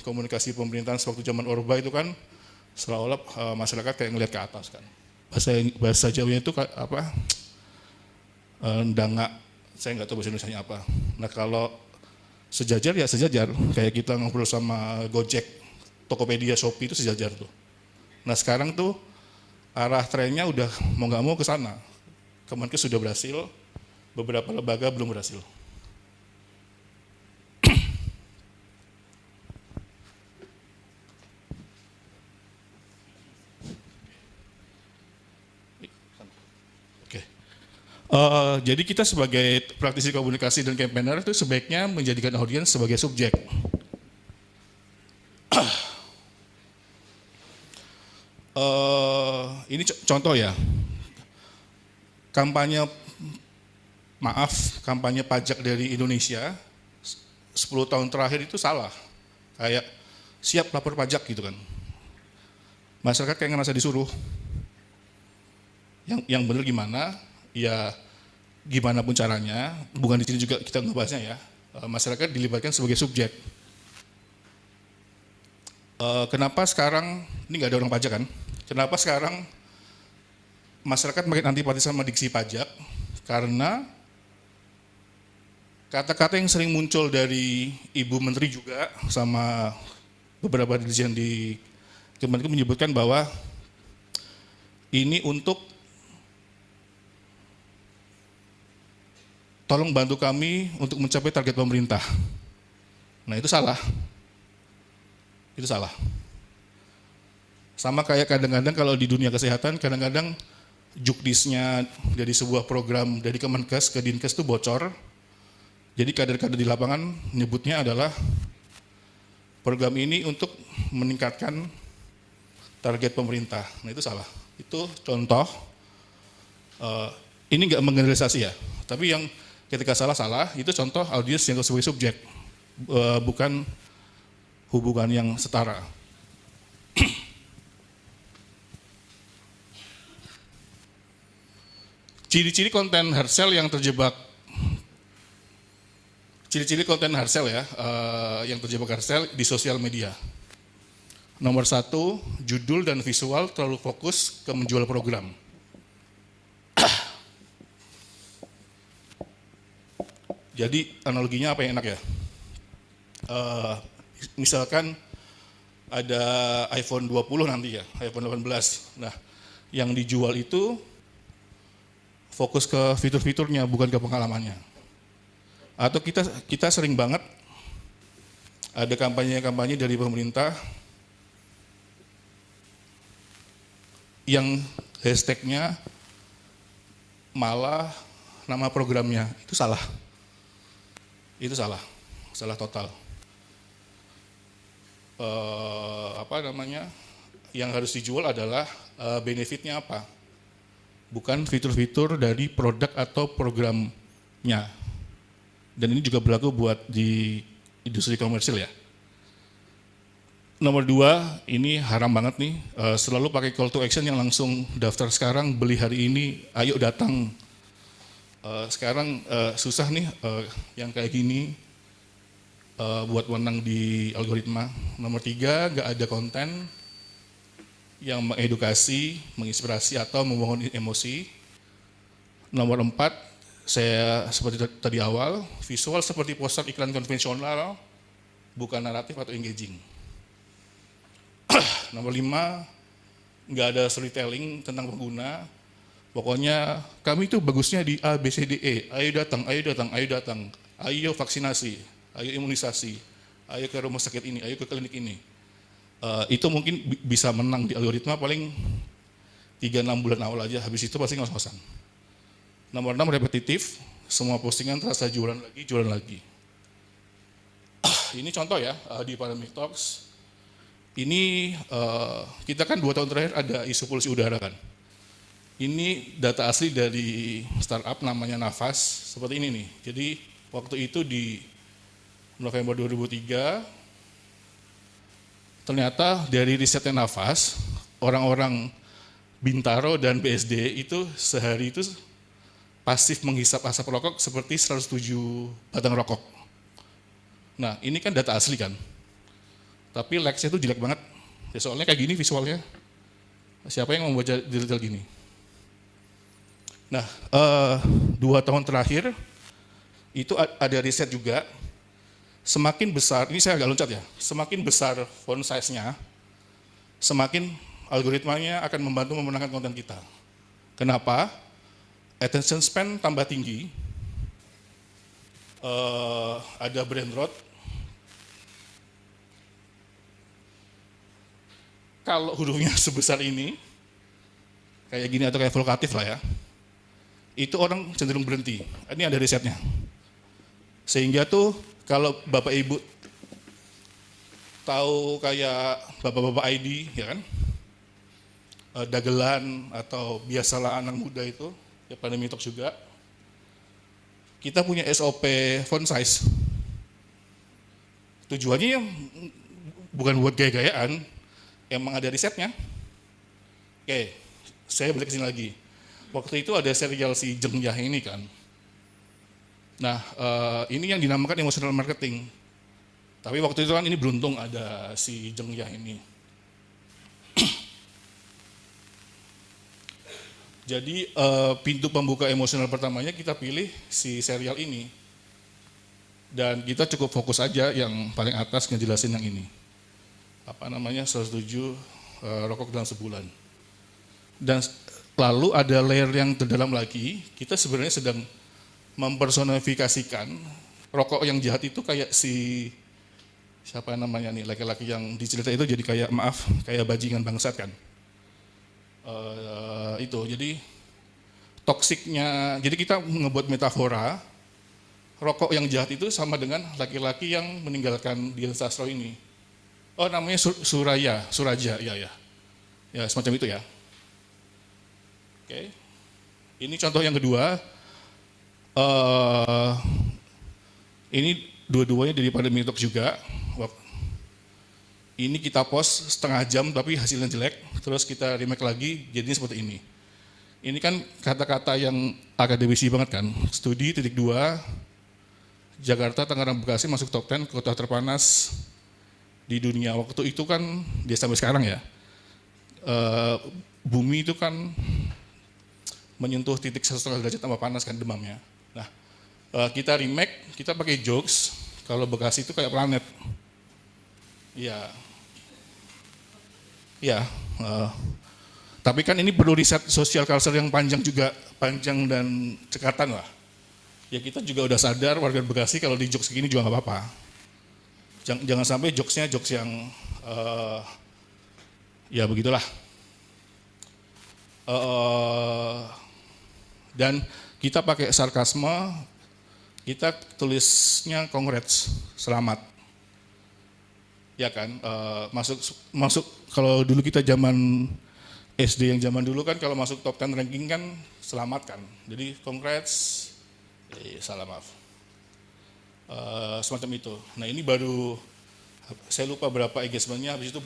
[SPEAKER 5] komunikasi pemerintahan, sewaktu zaman Orba itu kan seolah-olah masyarakat kayak ngelihat ke atas kan. Bahasa Jawanya itu apa? Ndanga, saya nggak tahu bahasa Indonesianya apa. Nah kalau sejajar ya sejajar, kayak kita ngobrol sama Gojek, Tokopedia, Shopee itu sejajar tuh. Nah sekarang tuh arah trennya udah mau nggak mau ke sana. Kemenkes sudah berhasil, beberapa lembaga belum berhasil. Oke. Jadi kita sebagai praktisi komunikasi dan campaigner itu sebaiknya menjadikan audiens sebagai subjek. Ini contoh ya. Kampanye pajak dari Indonesia 10 tahun terakhir itu salah. Kayak siap lapor pajak gitu kan. Masyarakat kayak ngerasa disuruh. Yang benar gimana? Ya gimana pun caranya, bukan di sini juga kita ngebahasnya ya. Masyarakat dilibatkan sebagai subjek. Kenapa sekarang, ini nggak ada orang pajak kan? Kenapa sekarang masyarakat makin antipati sama diksi pajak? Karena kata-kata yang sering muncul dari Ibu Menteri juga sama beberapa dirjen di Kemenkes menyebutkan bahwa ini untuk tolong bantu kami untuk mencapai target pemerintah. Nah itu salah. Itu salah. Sama kayak kadang-kadang kalau di dunia kesehatan, kadang-kadang juknisnya dari sebuah program dari Kemenkes ke Dinkes itu bocor. Jadi kader-kader di lapangan menyebutnya adalah program ini untuk meningkatkan target pemerintah. Nah itu salah. Itu contoh, ini nggak menggeneralisasi ya, tapi yang ketika salah, itu contoh audiens yang sebagai subjek, bukan hubungan yang setara. Ciri-ciri konten hard sell yang terjebak, ciri-ciri konten hard sell ya, yang terjebak hard sell di sosial media. Nomor 1, judul dan visual terlalu fokus ke menjual program. Jadi analoginya apa yang enak ya? Misalkan ada iPhone 20 nanti ya, iPhone 18. Nah, yang dijual itu fokus ke fitur-fiturnya, bukan ke pengalamannya. Atau kita sering banget ada kampanye-kampanye dari pemerintah yang hashtagnya malah nama programnya, itu salah. Itu salah total. Yang harus dijual adalah benefitnya apa, bukan fitur-fitur dari produk atau programnya. Dan ini juga berlaku buat di industri komersil ya. Nomor 2, ini haram banget nih, selalu pakai call to action yang langsung daftar sekarang, beli hari ini, ayo datang. Sekarang susah nih yang kayak gini buat menang di algoritma. Nomor 3, nggak ada konten yang mengedukasi, menginspirasi atau membangun emosi. Nomor 4, saya seperti tadi awal, visual seperti poster iklan konvensional, bukan naratif atau engaging. Nomor 5, nggak ada storytelling tentang pengguna. Pokoknya kami itu bagusnya di A, B, C, D, E. Ayo datang, ayo datang, ayo datang. Ayo vaksinasi, ayo imunisasi, ayo ke rumah sakit ini, ayo ke klinik ini. Itu mungkin bisa menang di algoritma paling 3-6 bulan awal aja, habis itu pasti ngos-ngosan. Nomor 6 repetitif, semua postingan terasa jualan lagi. Ini contoh ya di Pandemic Talks. Ini kita kan 2 tahun terakhir ada isu polusi udara kan. Ini data asli dari startup namanya Nafas, seperti ini nih. Jadi waktu itu di November 2003, ternyata dari risetnya Nafas, orang-orang Bintaro dan BSD itu sehari itu pasif menghisap asap rokok seperti 107 batang rokok. Nah ini kan data asli kan, tapi likes-nya itu jelek banget. Ya, soalnya kayak gini visualnya, siapa yang membaca detail gini? Nah, 2 tahun terakhir itu ada riset juga, semakin besar, ini saya agak loncat ya, semakin besar font size-nya, semakin algoritmanya akan membantu memenangkan konten kita. Kenapa? Attention span tambah tinggi, ada brain rot. Kalau hurufnya sebesar ini, kayak gini atau kayak vokatif lah ya, itu orang cenderung berhenti. Ini ada risetnya. Sehingga tuh kalau Bapak Ibu tahu kayak Bapak-Bapak ID, ya kan, dagelan atau biasalah anak muda itu, ya Pandemic Talks juga, kita punya SOP font size. Tujuannya bukan buat gaya-gayaan, emang ada risetnya. Oke, saya balik ke sini lagi. Waktu itu ada serial si Jeng Yah ini kan. Nah, ini yang dinamakan emotional marketing. Tapi waktu itu kan ini beruntung ada si Jeng Yah ini. Jadi pintu pembuka emosional pertamanya kita pilih si serial ini. Dan kita cukup fokus aja yang paling atas ngejelasin yang ini. Apa namanya, 107 rokok dalam sebulan. Dan lalu ada layer yang terdalam lagi, kita sebenarnya sedang mempersonifikasikan rokok yang jahat itu kayak si, siapa namanya nih, laki-laki yang dicerita itu jadi kayak, maaf, kayak bajingan bangsat kan. Itu, jadi toksiknya, jadi kita ngebuat metafora, rokok yang jahat itu sama dengan laki-laki yang meninggalkan Dian Sastro ini. Oh namanya Suraja, ya semacam itu ya. Oke, ini contoh yang kedua. Ini dua-duanya dari Pandemic Talks juga. Ini kita post setengah jam tapi hasilnya jelek, terus kita remake lagi jadinya seperti ini. Ini kan kata-kata yang akademisi banget kan. Studi titik 2, Jakarta, Tangerang, Bekasi masuk top 10 kota terpanas di dunia. Waktu itu kan dia sampai sekarang ya. Bumi itu kan menyentuh titik 1,5 derajat tambah panas kan demamnya. Nah, kita remake, kita pakai jokes, kalau Bekasi itu kayak planet. Ya, tapi kan ini perlu riset social culture yang panjang juga, panjang dan cekatan lah. Ya kita juga udah sadar warga Bekasi kalau di jokes segini juga nggak apa-apa. Jangan sampai jokesnya jokes yang ya begitulah. Dan kita pakai sarkasme, kita tulisnya congrats, selamat. Ya kan, masuk kalau dulu kita zaman SD yang zaman dulu kan kalau masuk top 10 ranking kan selamat kan. Jadi congrats, salam maaf. Semacam itu. Nah ini baru, saya lupa berapa engagementnya, habis itu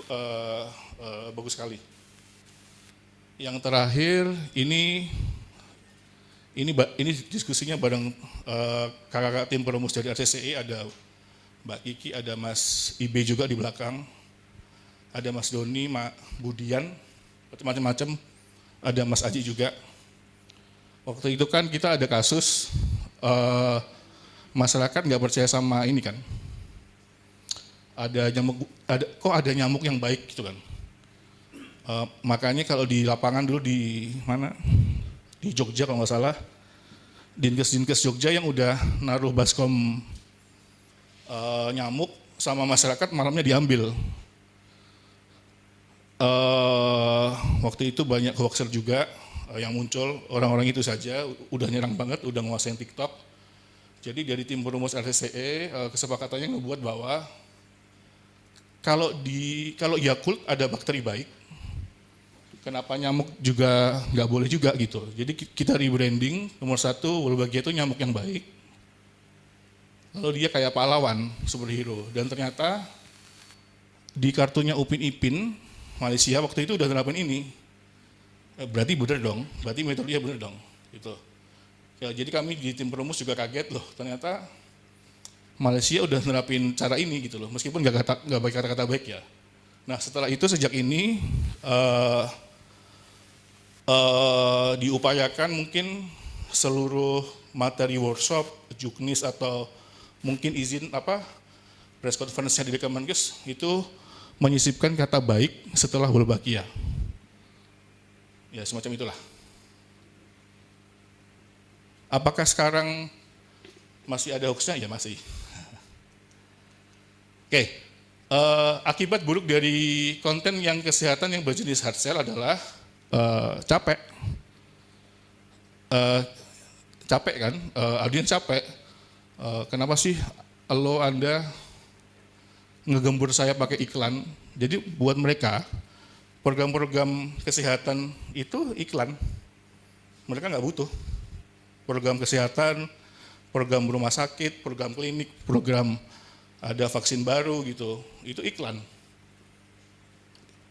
[SPEAKER 5] bagus sekali. Yang terakhir ini diskusinya bareng kakak-kakak tim perumus dari RCCE, ada Mbak Kiki, ada Mas Ibe juga di belakang, ada Mas Doni, Mak Budian, macam-macam, ada Mas Aji juga. Waktu itu kan kita ada kasus masyarakat nggak percaya sama ini kan, ada nyamuk yang baik gitu kan. Makanya kalau di lapangan dulu di mana? Di Jogja kalau nggak salah, Dinkes Jogja yang udah naruh baskom nyamuk sama masyarakat malamnya diambil. Waktu itu banyak hoaxer juga, yang muncul orang-orang itu saja, udah nyerang banget, udah nguasain TikTok. Jadi dari tim perumus RCCE kesepakatannya ngebuat bahwa kalau Yakult ada bakteri baik, kenapa nyamuk juga nggak boleh juga gitu. Jadi kita rebranding, nomor 1 Wolbachia itu nyamuk yang baik. Lalu dia kayak pahlawan, superhero. Dan ternyata di kartunya Upin Ipin, Malaysia waktu itu udah nerapin ini. Berarti bener dong, berarti metodenya bener dong. Gitu. Ya, jadi kami di tim perumus juga kaget loh, ternyata Malaysia udah nerapin cara ini gitu loh, meskipun nggak baik kata-kata baik ya. Nah setelah itu sejak ini diupayakan mungkin seluruh materi workshop, juknis atau mungkin izin press conference-nya di Kemenkes itu menyisipkan kata baik setelah Wolbachia. Ya semacam itulah. Apakah sekarang masih ada hoax-nya? Ya masih. Oke, akibat buruk dari konten yang kesehatan yang berjenis hard sell adalah capek. Capek kan, audiens capek. Kenapa sih Anda ngegembur saya pakai iklan? Jadi buat mereka, program-program kesehatan itu iklan. Mereka nggak butuh. Program kesehatan, program rumah sakit, program klinik, program ada vaksin baru gitu, itu iklan.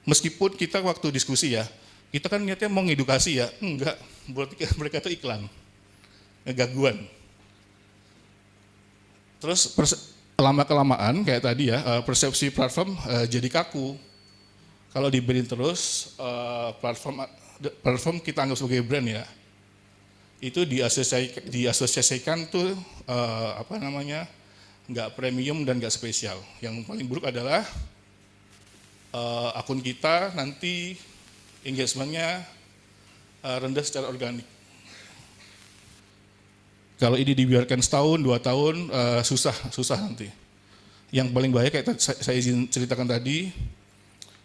[SPEAKER 5] Meskipun kita waktu diskusi ya, kita kan niatnya mau ngedukasi ya, enggak, buat mereka itu iklan, gangguan. Terus lama-kelamaan kayak tadi ya, persepsi platform jadi kaku. Kalau dibeliin terus, platform kita anggap sebagai brand ya, itu diasosiasikan tuh nggak premium dan nggak spesial. Yang paling buruk adalah akun kita nanti engagement-nya rendah secara organik. Kalau ini dibiarkan setahun, 2 tahun, susah nanti. Yang paling bahaya kayak saya izin ceritakan tadi,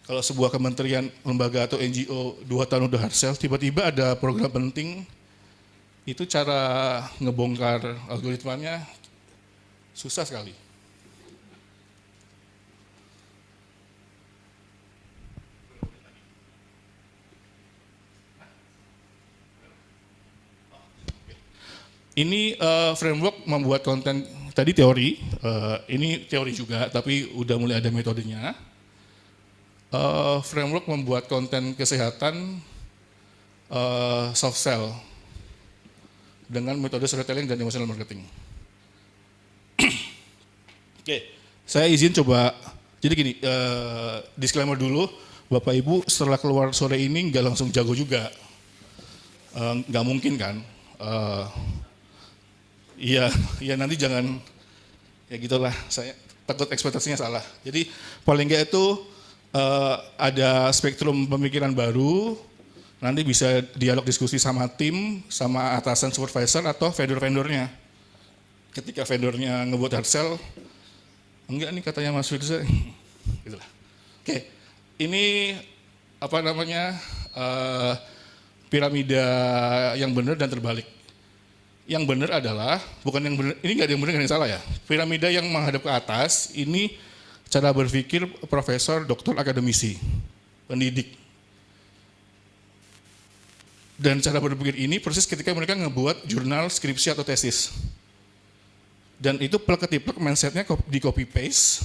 [SPEAKER 5] kalau sebuah kementerian, lembaga atau NGO 2 tahun udah hard sell, tiba-tiba ada program penting, itu cara ngebongkar algoritmanya susah sekali. Ini framework membuat konten, tadi teori, ini teori juga, tapi udah mulai ada metodenya. Framework membuat konten kesehatan soft sell dengan metode storytelling dan emotional marketing. Oke, saya izin coba, jadi gini, disclaimer dulu, Bapak Ibu setelah keluar sore ini nggak langsung jago juga, nggak mungkin kan, iya nanti jangan, ya gitulah, saya takut ekspektasinya salah. Jadi paling nggak itu ada spektrum pemikiran baru, nanti bisa dialog diskusi sama tim, sama atasan supervisor atau vendor-vendornya. Ketika vendornya ngebuat hard sell, enggak nih katanya Mas Firza, gitulah. Oke, ini piramida yang benar dan terbalik. Yang benar adalah, bukan yang benar, ini nggak ada yang benar, nggak ada yang salah ya. Piramida yang menghadap ke atas, ini cara berpikir profesor, doktor, akademisi, pendidik. Dan cara berpikir ini persis ketika mereka ngebuat jurnal, skripsi, atau tesis. Dan itu plek-ketiplek mindsetnya di copy paste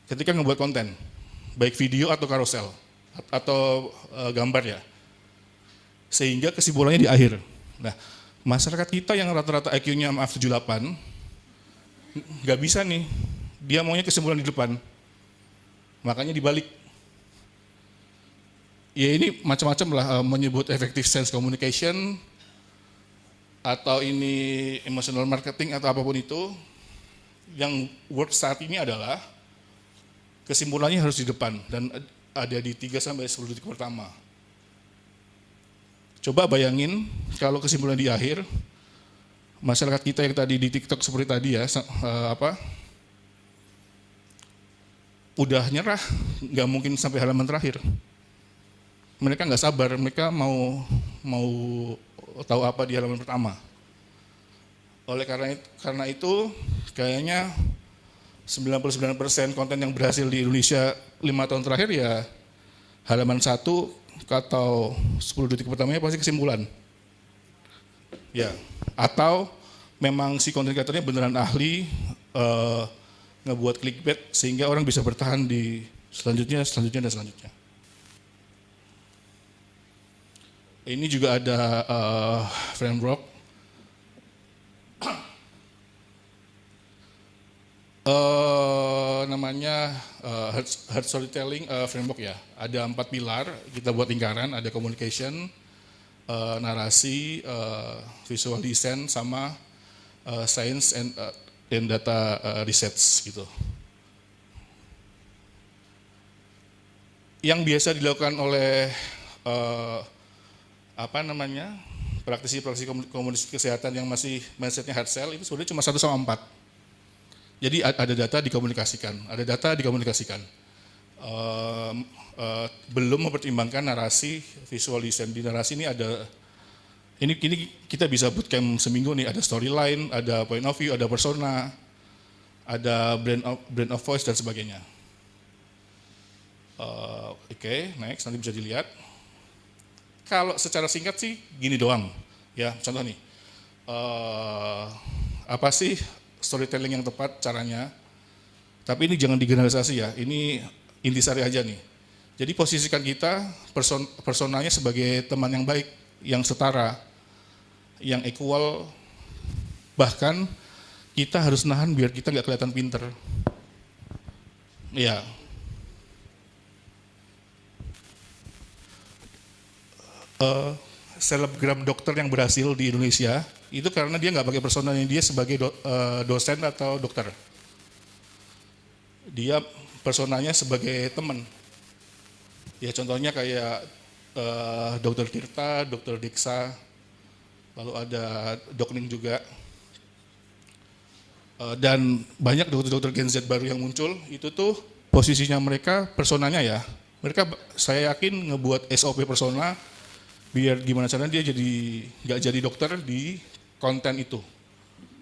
[SPEAKER 5] ketika ngebuat konten, baik video atau carousel, atau gambar ya. Sehingga kesimpulannya di akhir. Nah, masyarakat kita yang rata-rata IQ-nya maaf 78, nggak bisa nih, dia maunya kesimpulan di depan. Makanya dibalik. Ya ini macam-macam lah, menyebut effective sense communication, atau ini emotional marketing, atau apapun itu. Yang word saat ini adalah, kesimpulannya harus di depan, dan ada di 3-10 detik pertama. Coba bayangin, kalau kesimpulan di akhir, masyarakat kita yang tadi di TikTok seperti tadi ya, udah nyerah, nggak mungkin sampai halaman terakhir. Mereka nggak sabar, mereka mau mau tahu apa di halaman pertama. Oleh karena itu kayaknya 99% konten yang berhasil di Indonesia 5 tahun terakhir ya halaman 1 atau 10 detik pertamanya pasti kesimpulan. Ya, atau memang si konten kreatornya beneran ahli ngebuat clickbait sehingga orang bisa bertahan di selanjutnya. Ini juga ada framework namanya hard storytelling framework ya. Ada 4 pilar, kita buat lingkaran, ada communication, narasi, visual design, sama science and data research gitu. Yang biasa dilakukan oleh praktisi komunikasi kesehatan yang masih mindsetnya hard sell itu sebenarnya cuma 1/4. Jadi ada data dikomunikasikan. Belum mempertimbangkan narasi, visual design. Di narasi ini ada, ini kita bisa bootcamp seminggu nih, ada storyline, ada point of view, ada persona, ada brand of voice dan sebagainya. Oke, next, nanti bisa dilihat. Kalau secara singkat sih gini doang, ya contoh nih, apa sih storytelling yang tepat caranya? Tapi ini jangan digeneralisasi ya, ini intisari aja nih. Jadi posisikan kita personanya sebagai teman yang baik, yang setara, yang equal, bahkan kita harus nahan biar kita nggak kelihatan pinter. Ya. Selebgram dokter yang berhasil di Indonesia itu karena dia nggak pakai personanya dia sebagai dosen atau dokter. Dia personanya sebagai teman. Ya contohnya kayak Dokter Tirta, Dokter Diksa, lalu ada Dokning juga. Dan banyak dokter-dokter Gen Z baru yang muncul, itu tuh posisinya mereka, personanya ya. Mereka saya yakin ngebuat SOP persona, biar gimana caranya dia jadi nggak jadi dokter di konten itu,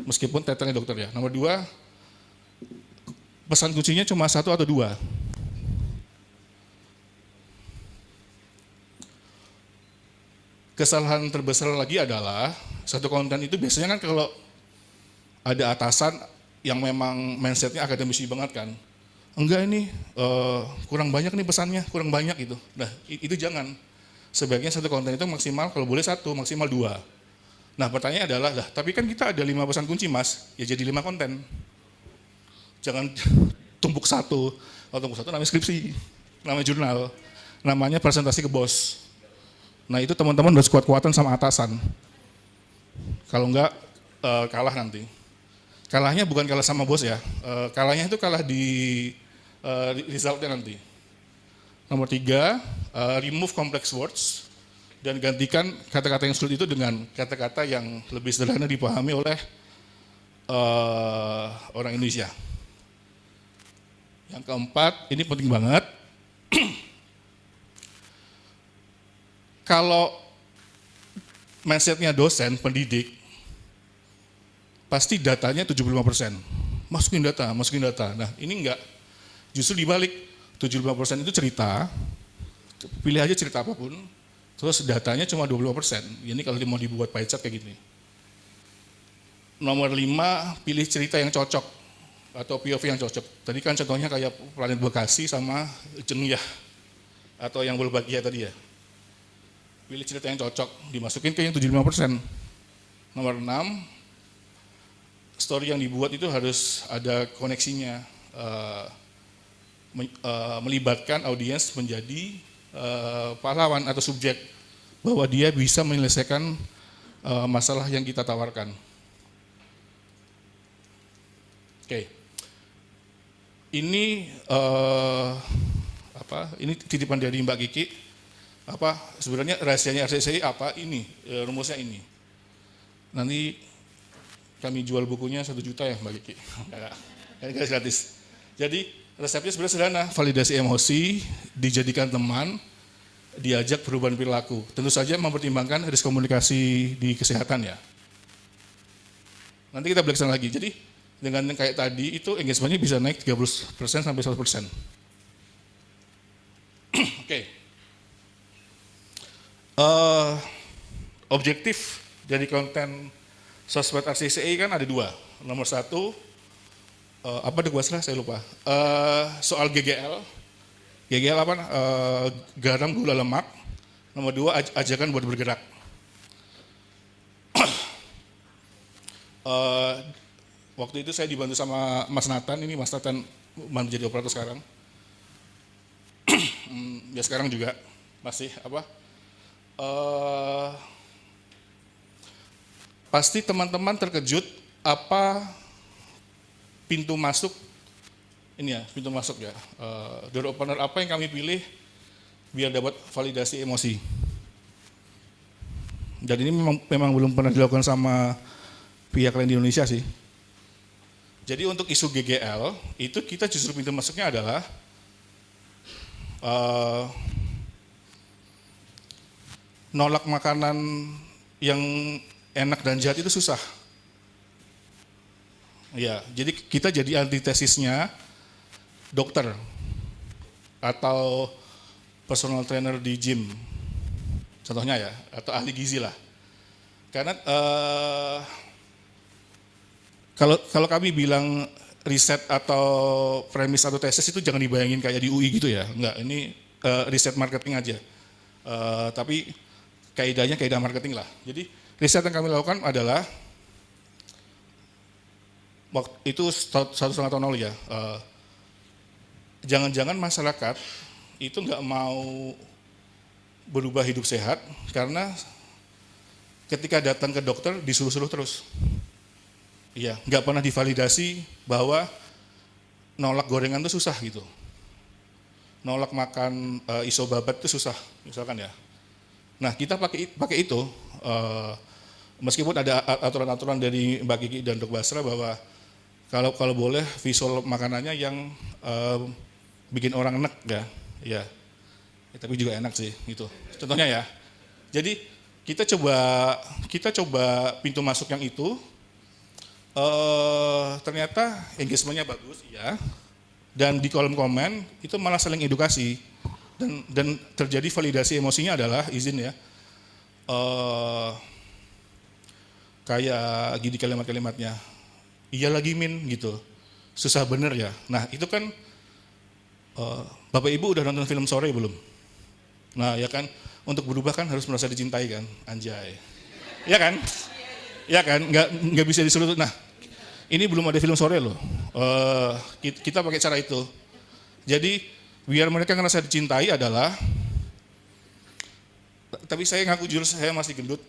[SPEAKER 5] meskipun title-nya dokter ya. Nomor 2, pesan kuncinya cuma 1 atau 2. Kesalahan terbesar lagi adalah satu konten itu biasanya kan kalau ada atasan yang memang mindsetnya akademisi banget kan, enggak ini kurang banyak nih pesannya, kurang banyak gitu. Nah itu jangan. Sebaiknya satu konten itu maksimal, kalau boleh 1, maksimal 2. Nah pertanyaannya adalah, tapi kan kita ada 5 pesan kunci mas, ya jadi 5 konten. Jangan tumpuk 1, kalau tumpuk 1 namanya skripsi, namanya jurnal, namanya presentasi ke bos. Nah itu teman-teman harus kuat-kuatan sama atasan. Kalau enggak, kalah nanti. Kalahnya bukan kalah sama bos ya, kalahnya itu kalah di resultnya nanti. Nomor 3, remove complex words dan gantikan kata-kata yang sulit itu dengan kata-kata yang lebih sederhana dipahami oleh orang Indonesia. Yang keempat, ini penting banget. Kalau mindsetnya dosen, pendidik, pasti datanya 75%. Masukin data. Nah ini enggak, justru dibalik. 75% itu cerita, pilih aja cerita apapun, terus datanya cuma 20%. Ini kalau mau dibuat pie chart kayak gini. Nomor 5, pilih cerita yang cocok atau POV yang cocok. Tadi kan contohnya kayak Planet Bekasi sama Jengiyah atau yang berbahagia tadi ya. Pilih cerita yang cocok, dimasukin ke yang 75%. Nomor 6, story yang dibuat itu harus ada koneksinya. Melibatkan audiens menjadi pahlawan atau subjek, bahwa dia bisa menyelesaikan masalah yang kita tawarkan. Oke. Ini ini titipan dari Mbak Kiki. Sebenarnya rahasianya RCCI apa? Ini rumusnya ini. Nanti kami jual bukunya 1 juta ya Mbak Kiki. Enggak gratis. Jadi resepnya sebenarnya sederhana, validasi emosi, dijadikan teman, diajak perubahan perilaku. Tentu saja mempertimbangkan risk komunikasi di kesehatan ya. Nanti kita balik sana lagi. Jadi dengan yang kayak tadi itu engagement-nya bisa naik 30% sampai 100%. Oke. Objektif dari konten sosmed RCCI kan ada 2. Nomor 1, apa deh bahasa saya lupa. Soal GGL. GGL apa? Garam, gula, lemak. Nomor 2, ajakan buat bergerak. Waktu itu saya dibantu sama Mas Nathan. Ini Mas Nathan menjadi operator sekarang. Ya sekarang juga masih apa? Pasti teman-teman terkejut apa pintu masuk ini ya, pintu masuk ya. Door opener apa yang kami pilih biar dapat validasi emosi. Dan ini memang belum pernah dilakukan sama pihak lain di Indonesia sih. Jadi untuk isu GGL itu kita justru pintu masuknya adalah nolak makanan yang enak dan jahat itu susah. Ya, jadi kita jadi antitesisnya dokter atau personal trainer di gym, contohnya ya, atau ahli gizi lah. Karena kalau kami bilang riset atau premis atau tesis itu jangan dibayangin kayak di UI gitu ya, enggak. Ini riset marketing aja, tapi kaidahnya kaidah marketing lah. Jadi riset yang kami lakukan adalah itu 1,5 tahun lalu ya. Jangan-jangan masyarakat itu nggak mau berubah hidup sehat karena ketika datang ke dokter disuruh-suruh terus. Iya, nggak pernah divalidasi bahwa nolak gorengan itu susah gitu. Nolak makan isobabat itu susah, misalkan ya. Nah, kita pakai itu. Meskipun ada aturan-aturan dari Mbak Kiki dan Dok Basra bahwa kalau boleh visual makanannya yang bikin orang enak ya, tapi juga enak sih gitu. Contohnya ya. Jadi kita coba pintu masuk yang itu, ternyata engagement-nya bagus ya, dan di kolom komen itu malah saling edukasi dan terjadi validasi emosinya adalah izin ya. Kayak gini kalimat-kalimatnya, iya lagi Min gitu, susah bener ya. Nah itu kan Bapak Ibu udah nonton film sore belum? Nah ya kan, untuk berubah kan harus merasa dicintai kan, anjay. Ya kan? Ya kan, nggak bisa disuruh. Nah ini belum ada film sore loh, kita pakai cara itu. Jadi biar mereka ngerasa dicintai adalah, tapi saya ngaku jujur saya masih gendut.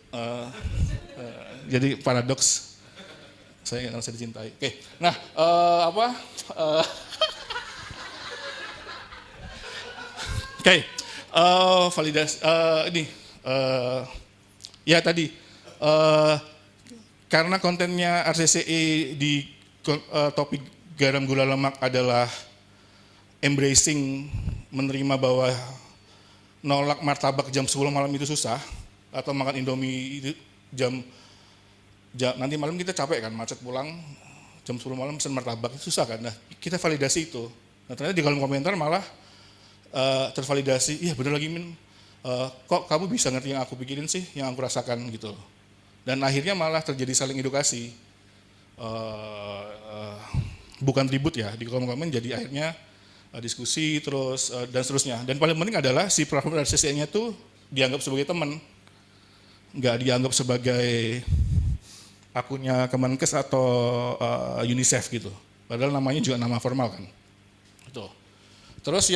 [SPEAKER 5] Jadi paradoks, saya nggak ngerasa dicintai. Oke, nah validasi ini ya tadi karena kontennya RCCI di topik garam gula lemak adalah embracing, menerima bahwa nolak martabak jam 10 malam itu susah, atau makan Indomie itu nanti malam kita capek kan, macet pulang jam 10 malam pesen martabak itu susah kan. Nah kita validasi itu. Nah ternyata di kolom komentar malah tervalidasi, iya bener lagi Min, kok kamu bisa ngerti yang aku pikirin sih, yang aku rasakan gitu. Dan akhirnya malah terjadi saling edukasi, bukan ribut ya di kolom komen, jadi akhirnya diskusi terus dan seterusnya. Dan paling penting adalah si platform RCCI-nya tuh dianggap sebagai teman, nggak dianggap sebagai akunnya Kemenkes atau UNICEF gitu. Padahal namanya juga nama formal kan. Itu. Terus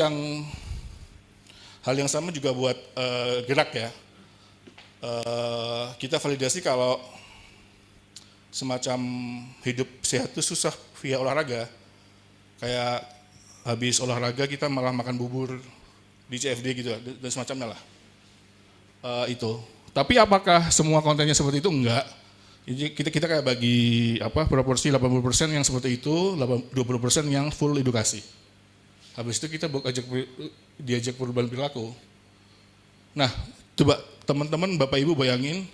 [SPEAKER 5] hal yang sama juga buat gerak ya. Kita validasi kalau semacam hidup sehat itu susah via olahraga. Kayak habis olahraga kita malah makan bubur di CFD gitu dan semacamnya lah. Itu. Tapi apakah semua kontennya seperti itu? Enggak. Jadi kita kayak bagi proporsi 80% yang seperti itu, 20% yang full edukasi. Habis itu kita diajak perubahan perilaku. Nah, coba teman-teman, Bapak Ibu bayangin,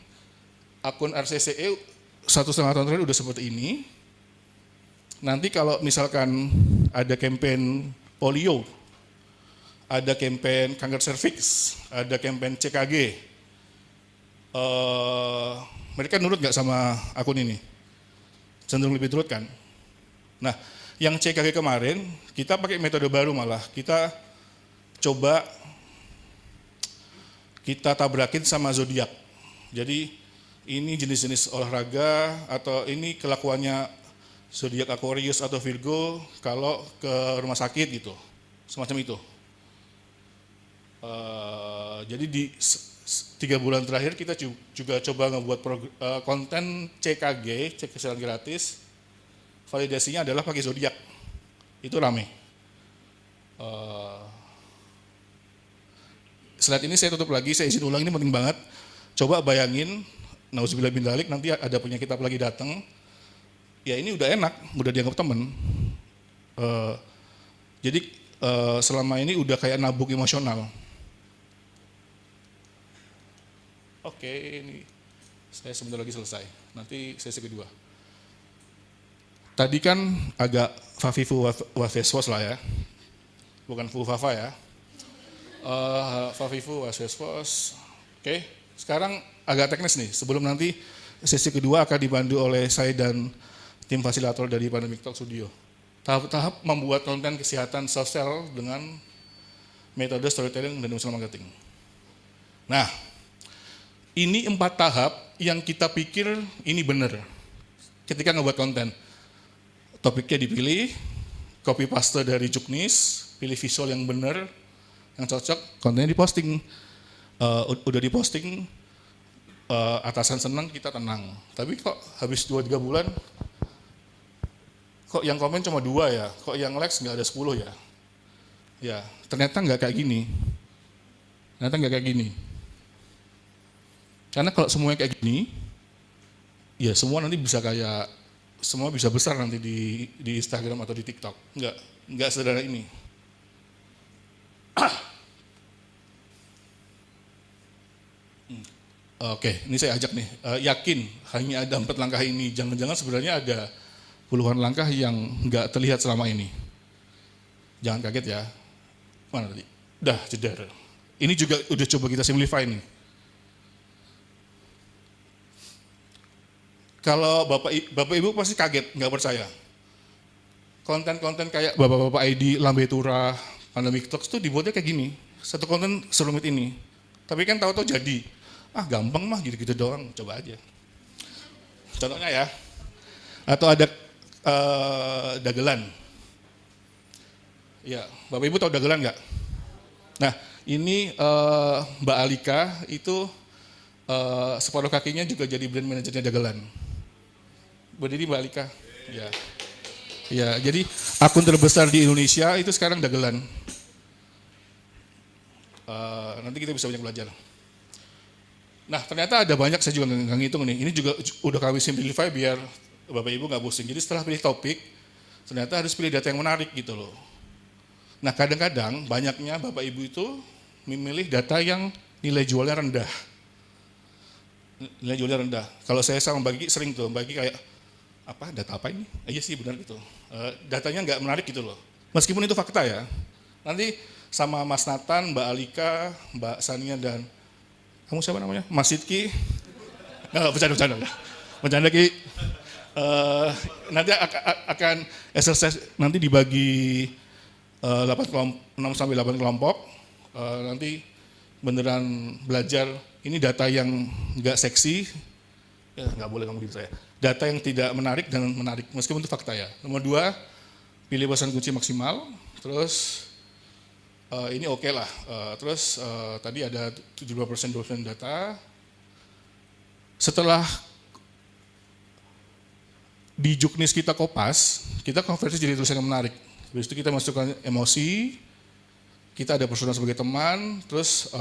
[SPEAKER 5] akun RCCE 1,5 tahun terakhir udah seperti ini. Nanti kalau misalkan ada campaign polio, ada campaign kanker serviks, ada campaign CKG, mereka nurut nggak sama akun ini? Cenderung lebih nurut kan? Nah, yang CKG kemarin, kita pakai metode baru malah. Kita coba kita tabrakin sama zodiak. Jadi ini jenis-jenis olahraga atau ini kelakuannya zodiak Aquarius atau Virgo kalau ke rumah sakit gitu, semacam itu. Jadi di 3 bulan terakhir kita juga coba ngebuat konten CKG, cek kesehatan gratis. Validasinya adalah pakai zodiak, itu rame. Slide ini saya tutup lagi, saya izin ulang, ini penting banget. Coba bayangin, nauzubillah bin dzalik, nanti ada penyakit apa lagi datang, ya ini udah enak, udah dianggap temen. Jadi selama ini udah kayak nabung emosional. Oke, ini saya sebentar lagi selesai, nanti sesi kedua. Tadi kan agak fafifu wafeswos lah ya, bukan fufafa ya. Fafifu wafeswos. Oke, sekarang agak teknis nih, sebelum nanti sesi kedua akan dibantu oleh saya dan tim fasilitator dari Pandemic Talk Studio. Tahap-tahap membuat konten kesehatan sosial dengan metode storytelling dan emotional marketing. Nah, ini 4 tahap yang kita pikir ini benar ketika ngebuat konten. Topiknya dipilih, copy paste dari Juknis, pilih visual yang benar, yang cocok, kontennya diposting. Udah diposting, atasan senang, kita tenang. Tapi kok habis 2-3 bulan, kok yang komen cuma 2 ya, kok yang likes nggak ada 10 ya. Ya, ternyata nggak kayak gini. Karena kalau semuanya kayak gini, ya semua nanti bisa kayak, semua bisa besar nanti di Instagram atau di TikTok. Nggak sederhana ini. Oke, ini saya ajak nih, yakin hanya ada 4 langkah ini, jangan-jangan sebenarnya ada puluhan langkah yang nggak terlihat selama ini. Jangan kaget ya. Mana tadi? Dah, jedar. Ini juga udah coba kita simplify nih. Kalau Bapak Ibu pasti kaget, nggak percaya. Konten-konten kayak Bapak-Bapak ID, Lambe Turah, Pandemic Talks itu dibuatnya kayak gini. Satu konten serumit ini. Tapi kan tahu-tahu jadi. Gampang mah gitu-gitu doang, coba aja. Contohnya ya. Atau ada dagelan. Ya, Bapak Ibu tahu dagelan nggak? Nah, ini Mbak Alika itu separuh kakinya juga jadi brand manajernya dagelan. Berdiri Mbak Alika. Ya, jadi akun terbesar di Indonesia itu sekarang dagelan. Nanti kita bisa banyak belajar. Nah, ternyata ada banyak, saya juga nggak ngitung nih. Ini juga udah kami simplify biar Bapak Ibu nggak pusing. Jadi setelah pilih topik, ternyata harus pilih data yang menarik gitu loh. Nah, kadang-kadang banyaknya Bapak Ibu itu memilih data yang nilai jualnya rendah. Nilai jualnya rendah. Kalau saya sama Mbak Gigi sering tuh, Mbak Gigi kayak, data apa ini? Iya sih benar gitu. Datanya nggak menarik gitu loh. Meskipun itu fakta ya. Nanti sama Mas Nathan, Mbak Alika, Mbak Sania dan kamu siapa namanya? Mas Sidki. Nggak, bercanda Ki. Nanti akan exercise, nanti dibagi 6 sampai 8 kelompok. Nanti beneran belajar, ini data yang nggak seksi, nggak boleh ngomong gitu saya. Data yang tidak menarik dan menarik, meskipun itu fakta ya. Nomor 2, pilih pesan kunci maksimal. Terus ini oke lah. Terus tadi ada 72% dosen data. Setelah di Juknis kita kopas, kita konversi jadi tulisan yang menarik. Habis itu kita masukkan emosi, kita ada persona sebagai teman, terus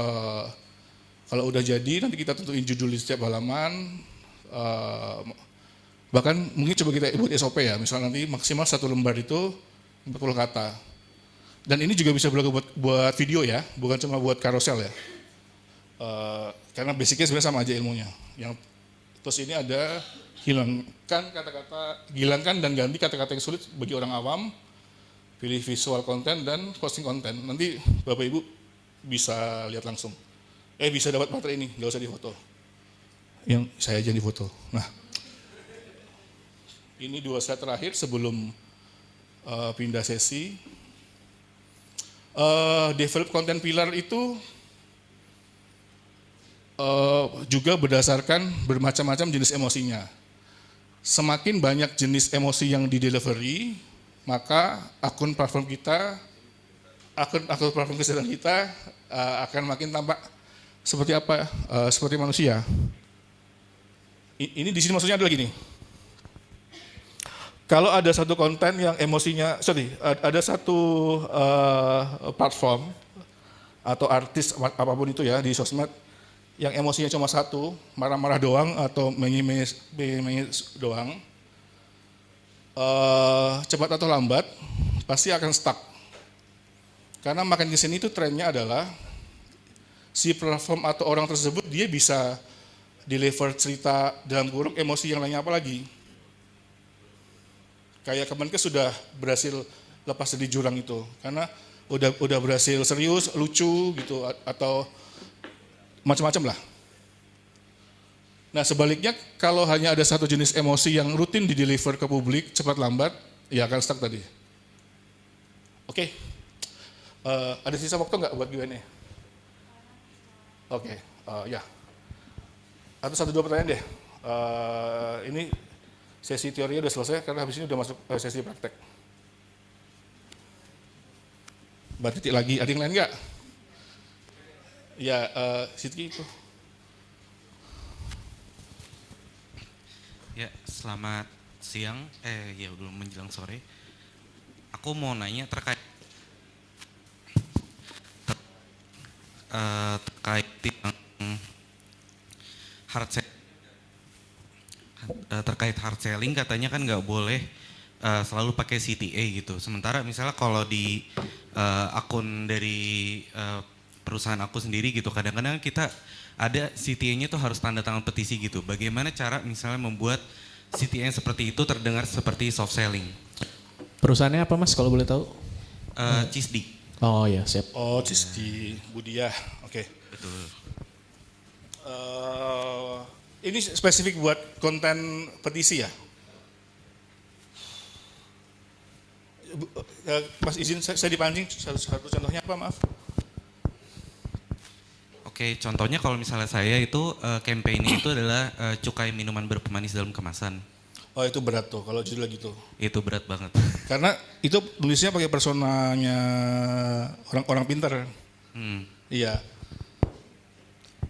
[SPEAKER 5] kalau udah jadi nanti kita tentuin judul di setiap halaman, bahkan mungkin coba kita buat SOP ya, misalnya nanti maksimal 1 lembar itu 40 kata. Dan ini juga bisa berlaku buat video ya, bukan cuma buat karosel ya. Karena basicnya sebenarnya sama aja ilmunya. Terus ini ada hilangkan dan ganti kata-kata yang sulit bagi orang awam, pilih visual content dan posting content. Nanti Bapak Ibu bisa lihat langsung. Bisa dapat materi ini, nggak usah difoto. Yang saya aja difoto. Nah, ini 2 slide terakhir sebelum pindah sesi. Develop content pillar itu juga berdasarkan bermacam-macam jenis emosinya. Semakin banyak jenis emosi yang di delivery, maka akun platform kesehatan kita akan makin tampak seperti apa? Seperti manusia. Ini di sini maksudnya adalah gini. Kalau ada satu konten yang emosinya, ada satu platform atau artis apapun itu ya di sosmed yang emosinya cuma satu, marah-marah doang atau mengemis doang, cepat atau lambat pasti akan stuck. Karena makin kesini itu trennya adalah si platform atau orang tersebut dia bisa deliver cerita dalam kurung emosi yang lainnya apa lagi. Kayak Kemenkes sudah berhasil lepas dari jurang itu, karena udah berhasil serius, lucu gitu atau macam-macam lah. Nah sebaliknya kalau hanya ada satu jenis emosi yang rutin di-deliver ke publik cepat lambat, ya akan stuck tadi. Oke. Ada sisa waktu nggak buat Q&A? Oke, ya. Atau 1-2 pertanyaan deh. Ini sesi teorinya udah selesai karena habis ini udah masuk sesi praktek. Mbak Titik lagi, ada yang lain nggak? Ya, Sidki itu.
[SPEAKER 9] Ya, selamat siang. Ya belum menjelang sore. Aku mau nanya terkait hard selling katanya kan nggak boleh selalu pakai CTA gitu. Sementara misalnya kalau di akun dari perusahaan aku sendiri gitu, kadang-kadang kita ada CTA-nya tuh harus tanda tangan petisi gitu. Bagaimana cara misalnya membuat CTA yang seperti itu terdengar seperti soft selling?
[SPEAKER 10] Perusahaannya apa Mas kalau boleh tahu?
[SPEAKER 9] Cisdi.
[SPEAKER 10] Oh ya, siap.
[SPEAKER 5] Oh, Cisdi Budiah, oke.
[SPEAKER 9] Betul.
[SPEAKER 5] Ini spesifik buat konten petisi ya? Mas izin saya dipancing, satu contohnya apa, maaf?
[SPEAKER 9] Oke, contohnya kalau misalnya saya itu campaign itu adalah cukai minuman berpemanis dalam kemasan.
[SPEAKER 5] Oh itu berat tuh, kalau judul gitu.
[SPEAKER 9] Itu berat banget.
[SPEAKER 5] Karena itu tulisnya pakai personanya orang pintar. Iya.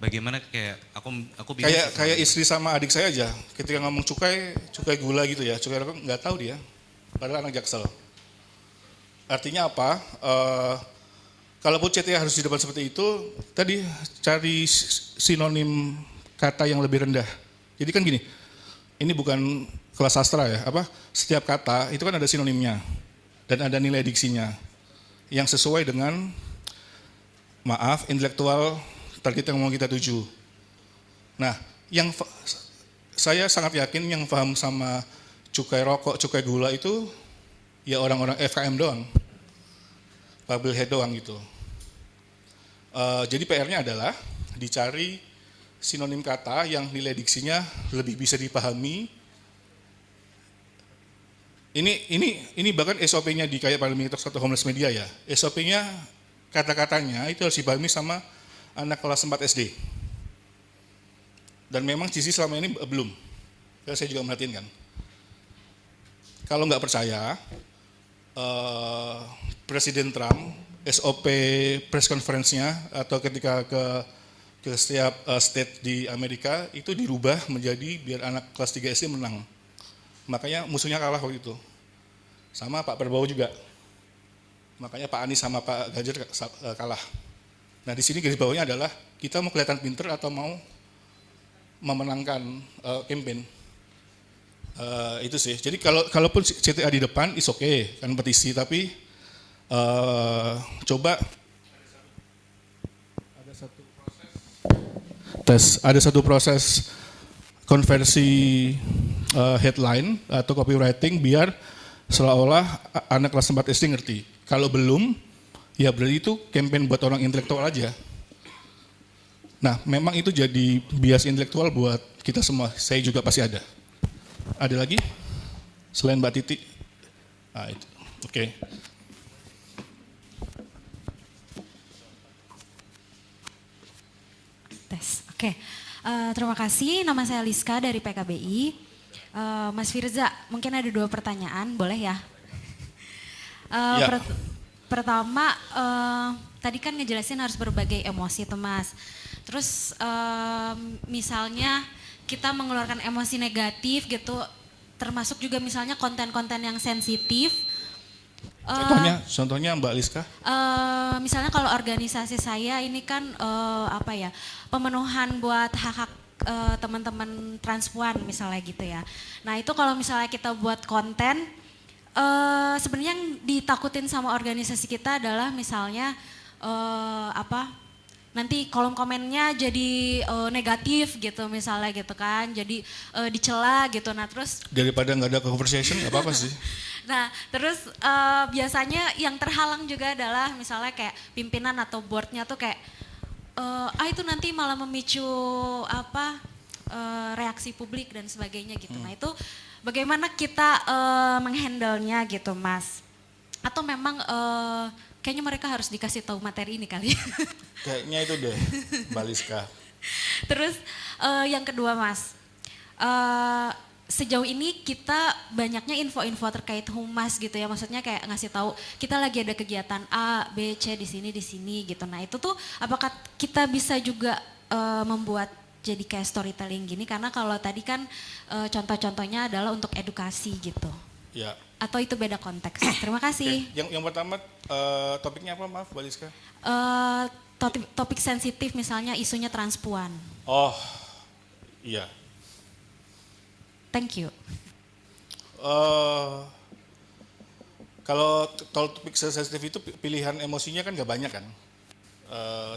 [SPEAKER 9] Bagaimana kayak aku bingung.
[SPEAKER 5] Kayak istri sama adik saya aja, ketika ngomong cukai gula gitu ya, cukai rokok nggak tahu dia, padahal anak Jaksel. Artinya apa? Kalaupun CTA harus di depan seperti itu, tadi cari sinonim kata yang lebih rendah. Jadi kan gini, ini bukan kelas sastra ya, setiap kata itu kan ada sinonimnya dan ada nilai diksinya yang sesuai dengan intelektual target yang mau kita tuju. Nah, saya sangat yakin yang paham sama cukai rokok, cukai gula itu ya orang-orang FKM doang, public head doang gitu. Jadi PR-nya adalah dicari sinonim kata yang nilai diksinya lebih bisa dipahami. Ini bahkan SOP-nya di kayak Pandemic Talks atau Homeless Media ya. SOP-nya kata-katanya itu harus dipahami sama anak kelas 4 SD. Dan memang Cici selama ini belum. Saya juga merhatiin kan. Kalau nggak percaya, Presiden Trump SOP press conference-nya atau ketika ke setiap state di Amerika itu dirubah menjadi biar anak kelas 3 SD menang. Makanya musuhnya kalah waktu itu. Sama Pak Prabowo juga. Makanya Pak Anies sama Pak Ganjar kalah. Nah di sini garis bawahnya adalah kita mau kelihatan pinter atau mau memenangkan campaign. Itu sih. Jadi kalaupun CTA di depan is okay, kan petisi, tapi coba ada satu proses tes. Ada satu proses konversi headline atau copywriting biar seolah-olah anak kelas 4 SD ngerti. Kalau belum, ya berarti itu campaign buat orang intelektual aja. Nah, memang itu jadi bias intelektual buat kita semua. Saya juga pasti ada. Ada lagi? Selain Mbak Titi? Ah, itu. Oke.
[SPEAKER 11] Tes. Oke. Terima kasih. Nama saya Liska dari PKBI. Mas Firza, mungkin ada 2 pertanyaan, boleh ya?
[SPEAKER 5] Ya.
[SPEAKER 11] Pertama, tadi kan ngejelasin harus berbagai emosi tuh Mas. Terus misalnya kita mengeluarkan emosi negatif gitu, termasuk juga misalnya konten-konten yang sensitif.
[SPEAKER 5] Contohnya Mbak Liska?
[SPEAKER 11] Misalnya kalau organisasi saya ini kan pemenuhan buat hak-hak teman-teman transpuan misalnya gitu ya. Nah itu kalau misalnya kita buat konten, sebenarnya yang ditakutin sama organisasi kita adalah misalnya nanti kolom komennya jadi negatif gitu misalnya gitu kan, jadi dicela gitu. Nah terus
[SPEAKER 5] Daripada nggak ada conversation, nggak apa-apa sih.
[SPEAKER 11] nah terus biasanya yang terhalang juga adalah misalnya kayak pimpinan atau boardnya tuh kayak itu nanti malah memicu reaksi publik dan sebagainya gitu. Nah itu bagaimana kita menghandle-nya gitu Mas? Atau memang kayaknya mereka harus dikasih tahu materi ini kali.
[SPEAKER 5] Kayaknya itu deh, Mbak Liska.
[SPEAKER 11] Terus yang kedua Mas, sejauh ini kita banyaknya info-info terkait humas gitu ya, maksudnya kayak ngasih tahu kita lagi ada kegiatan A, B, C di sini gitu. Nah itu tuh apakah kita bisa juga membuat jadi kayak storytelling gini, karena kalau tadi kan contoh-contohnya adalah untuk edukasi gitu.
[SPEAKER 5] Ya.
[SPEAKER 11] Atau itu beda konteks. Terima kasih.
[SPEAKER 5] Oke. Yang pertama topiknya apa, maaf Mbak Liska?
[SPEAKER 11] Topik sensitif misalnya isunya transpuan.
[SPEAKER 5] Oh, iya.
[SPEAKER 11] Thank you.
[SPEAKER 5] Kalau topik sensitif itu pilihan emosinya kan nggak banyak kan.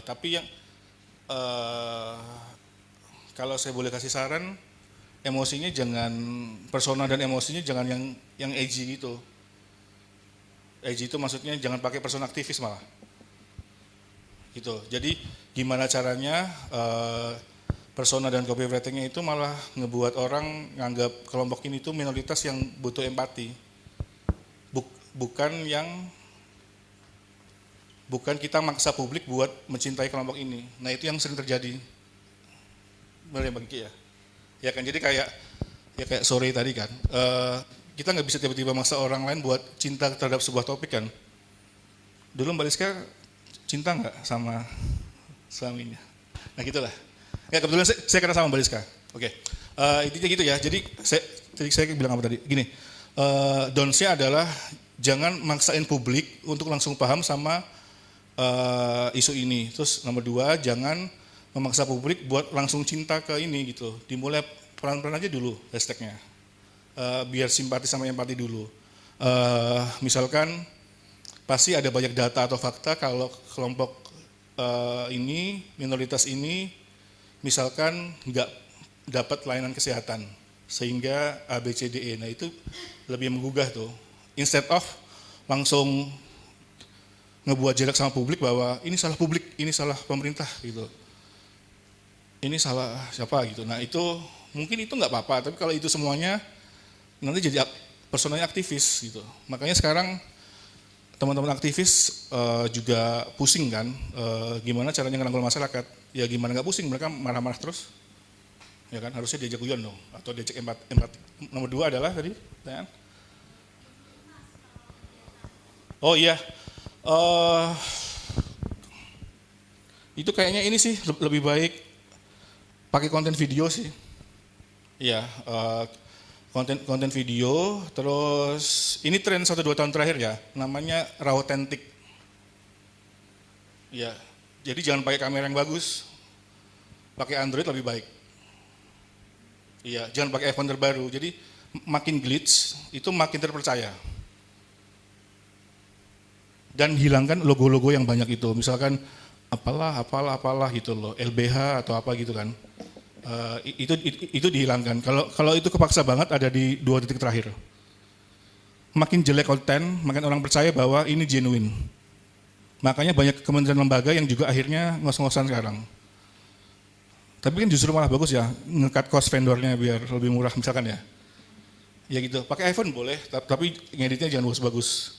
[SPEAKER 5] Tapi yang kalau saya boleh kasih saran, emosinya jangan, persona dan emosinya jangan yang edgy gitu. Edgy itu maksudnya jangan pakai persona aktivis malah. Gitu. Jadi gimana caranya persona dan copywritingnya itu malah ngebuat orang nganggap kelompok ini tuh minoritas yang butuh empati. Bukan kita maksa publik buat mencintai kelompok ini. Nah itu yang sering terjadi. Benar ya Bang Ki ya? Ya kan, jadi kayak sore tadi kan, kita nggak bisa tiba-tiba maksa orang lain buat cinta terhadap sebuah topik kan. Dulu Mbak Liska cinta nggak sama suaminya? Nah gitulah. Ya kebetulan saya kenal sama Mbak Liska. Oke, intinya gitu ya. Jadi saya bilang apa tadi? Gini, downs-nya adalah jangan maksain publik untuk langsung paham sama isu ini. Terus nomor 2, jangan memaksa publik buat langsung cinta ke ini gitu. Dimulai pelan-pelan aja dulu hashtagnya. Biar simpati sama empati dulu. Misalkan pasti ada banyak data atau fakta kalau kelompok ini, minoritas ini misalkan nggak dapat layanan kesehatan sehingga ABCDE. Nah itu lebih menggugah tuh. Instead of langsung ngebuat jarak sama publik bahwa ini salah publik, ini salah pemerintah gitu. Ini salah siapa gitu. Nah itu mungkin itu nggak apa-apa, tapi kalau itu semuanya nanti jadi personanya aktivis gitu. Makanya sekarang teman-teman aktivis juga pusing kan, gimana caranya ngerangkul masyarakat. Ya gimana nggak pusing, mereka marah-marah terus. Ya kan, harusnya diajak guyon dong, atau diajak empati. Nomor 2 adalah tadi, pertanyaan. Oh iya, itu kayaknya ini sih lebih baik pakai konten video sih. Iya, konten video, terus ini tren 1-2 tahun terakhir ya, namanya raw authentic. Ya, jadi jangan pakai kamera yang bagus, pakai Android lebih baik. Iya, jangan pakai iPhone terbaru. Jadi makin glitch itu makin terpercaya. Dan hilangkan logo-logo yang banyak itu. Misalkan apalah gitu loh, LBH atau apa gitu kan. Itu dihilangkan. Kalau itu kepaksa banget ada di 2 titik terakhir. Makin jelek konten, makin orang percaya bahwa ini genuine. Makanya banyak kementerian lembaga yang juga akhirnya ngos-ngosan sekarang. Tapi kan justru malah bagus ya, nge-cut cost vendornya biar lebih murah misalkan ya. Ya gitu, pakai iPhone boleh, tapi ngeditnya jangan bagus-bagus.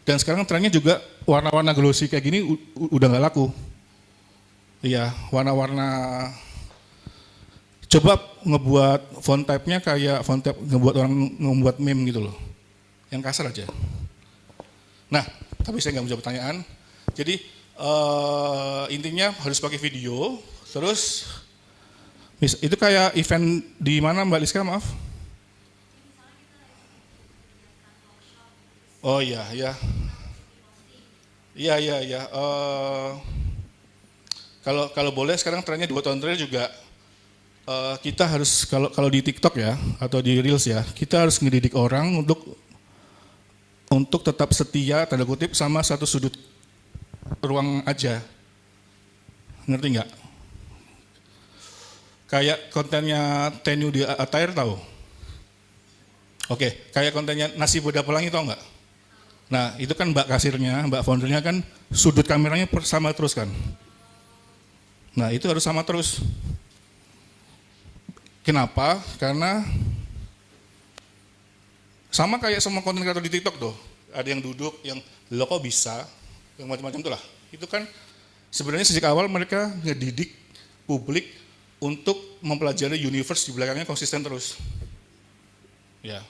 [SPEAKER 5] Dan sekarang trennya juga warna-warna glossy kayak gini udah nggak laku. Iya, warna-warna. Coba ngebuat font type-nya kayak font type ngebuat meme gitu loh. Yang kasar aja. Nah, tapi saya nggak mau jawab pertanyaan. Jadi intinya harus pakai video. Terus itu kayak event di mana Mbak Liska, maaf? Oh iya, ya. Iya. Kalau boleh sekarang trennya 2 tahun terakhir juga kita harus kalau di TikTok ya atau di Reels ya, kita harus ngedidik orang untuk tetap setia tanda kutip sama satu sudut ruang aja. Ngerti nggak? Kayak kontennya Tenyu di Atair tahu? Oke, kayak kontennya Nasi Boda Pelangi tahu nggak? Nah, itu kan Mbak kasirnya, Mbak foundernya kan sudut kameranya sama terus kan. Nah, itu harus sama terus. Kenapa? Karena sama kayak semua konten kreator di TikTok tuh. Ada yang duduk, yang lo kok bisa, yang macam-macam tuh lah. Itu kan sebenarnya sejak awal mereka ngedidik publik untuk mempelajari universe di belakangnya konsisten terus. Ya,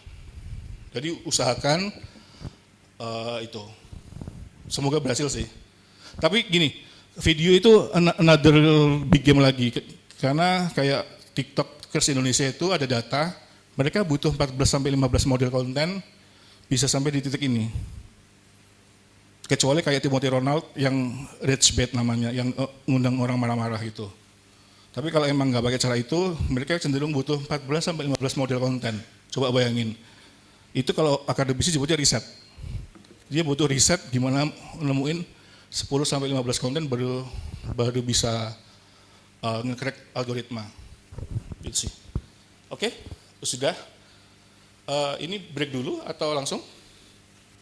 [SPEAKER 5] jadi usahakan itu. Semoga berhasil sih. Tapi gini, video itu another big game lagi. Karena kayak TikTokers Indonesia itu ada data, mereka butuh 14-15 model konten bisa sampai di titik ini. Kecuali kayak Timothy Ronald yang rage bait namanya, yang ngundang orang marah-marah gitu. Tapi kalau emang nggak pakai cara itu, mereka cenderung butuh 14-15 model konten. Coba bayangin. Itu kalau akademisi sebutnya riset. Dia butuh riset gimana nemuin 10-15 konten baru bisa nge-crack algoritma. Gitu sih. Oke, sudah. Ini break dulu atau langsung?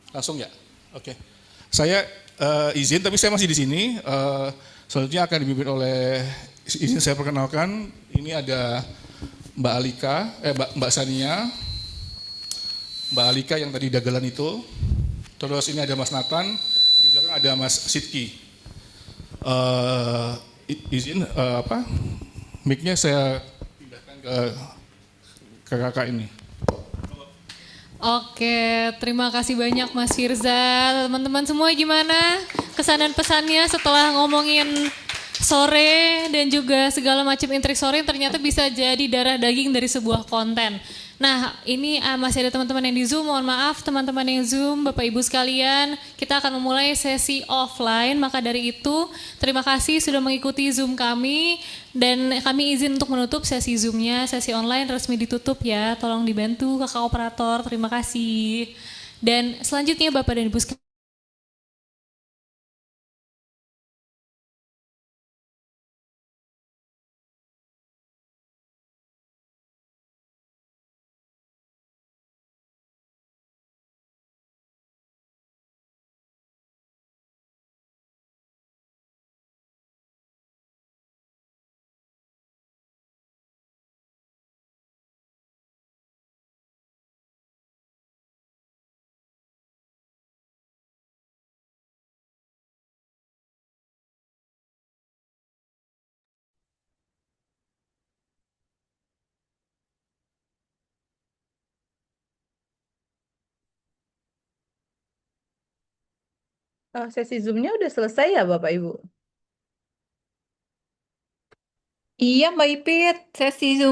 [SPEAKER 5] Langsung ya? Oke. Saya izin, tapi saya masih di sini. Selanjutnya akan dipimpin oleh, izin saya perkenalkan, ini ada Mbak Alika, Mbak Sania, Mbak Alika yang tadi dagelan itu. Terus ini ada Mas Nathan, di belakang ada Mas Sidki. Izin mic-nya saya pindahkan ke kakak ini.
[SPEAKER 4] Oke, terima kasih banyak Mas Firza. Teman-teman semua gimana kesan dan pesannya setelah ngomongin sore dan juga segala macam intrik sore yang ternyata bisa jadi darah daging dari sebuah konten. Nah, ini masih ada teman-teman yang di Zoom, mohon maaf teman-teman yang Zoom, Bapak Ibu sekalian, kita akan memulai sesi offline, maka dari itu terima kasih sudah mengikuti Zoom kami dan kami izin untuk menutup sesi Zoom-nya, sesi online resmi ditutup ya, tolong dibantu kakak operator, terima kasih. Dan selanjutnya Bapak dan Ibu sekalian,
[SPEAKER 6] Sesi Zoom-nya udah selesai ya Bapak Ibu?
[SPEAKER 12] Iya Mbak Ipit, sesi Zoom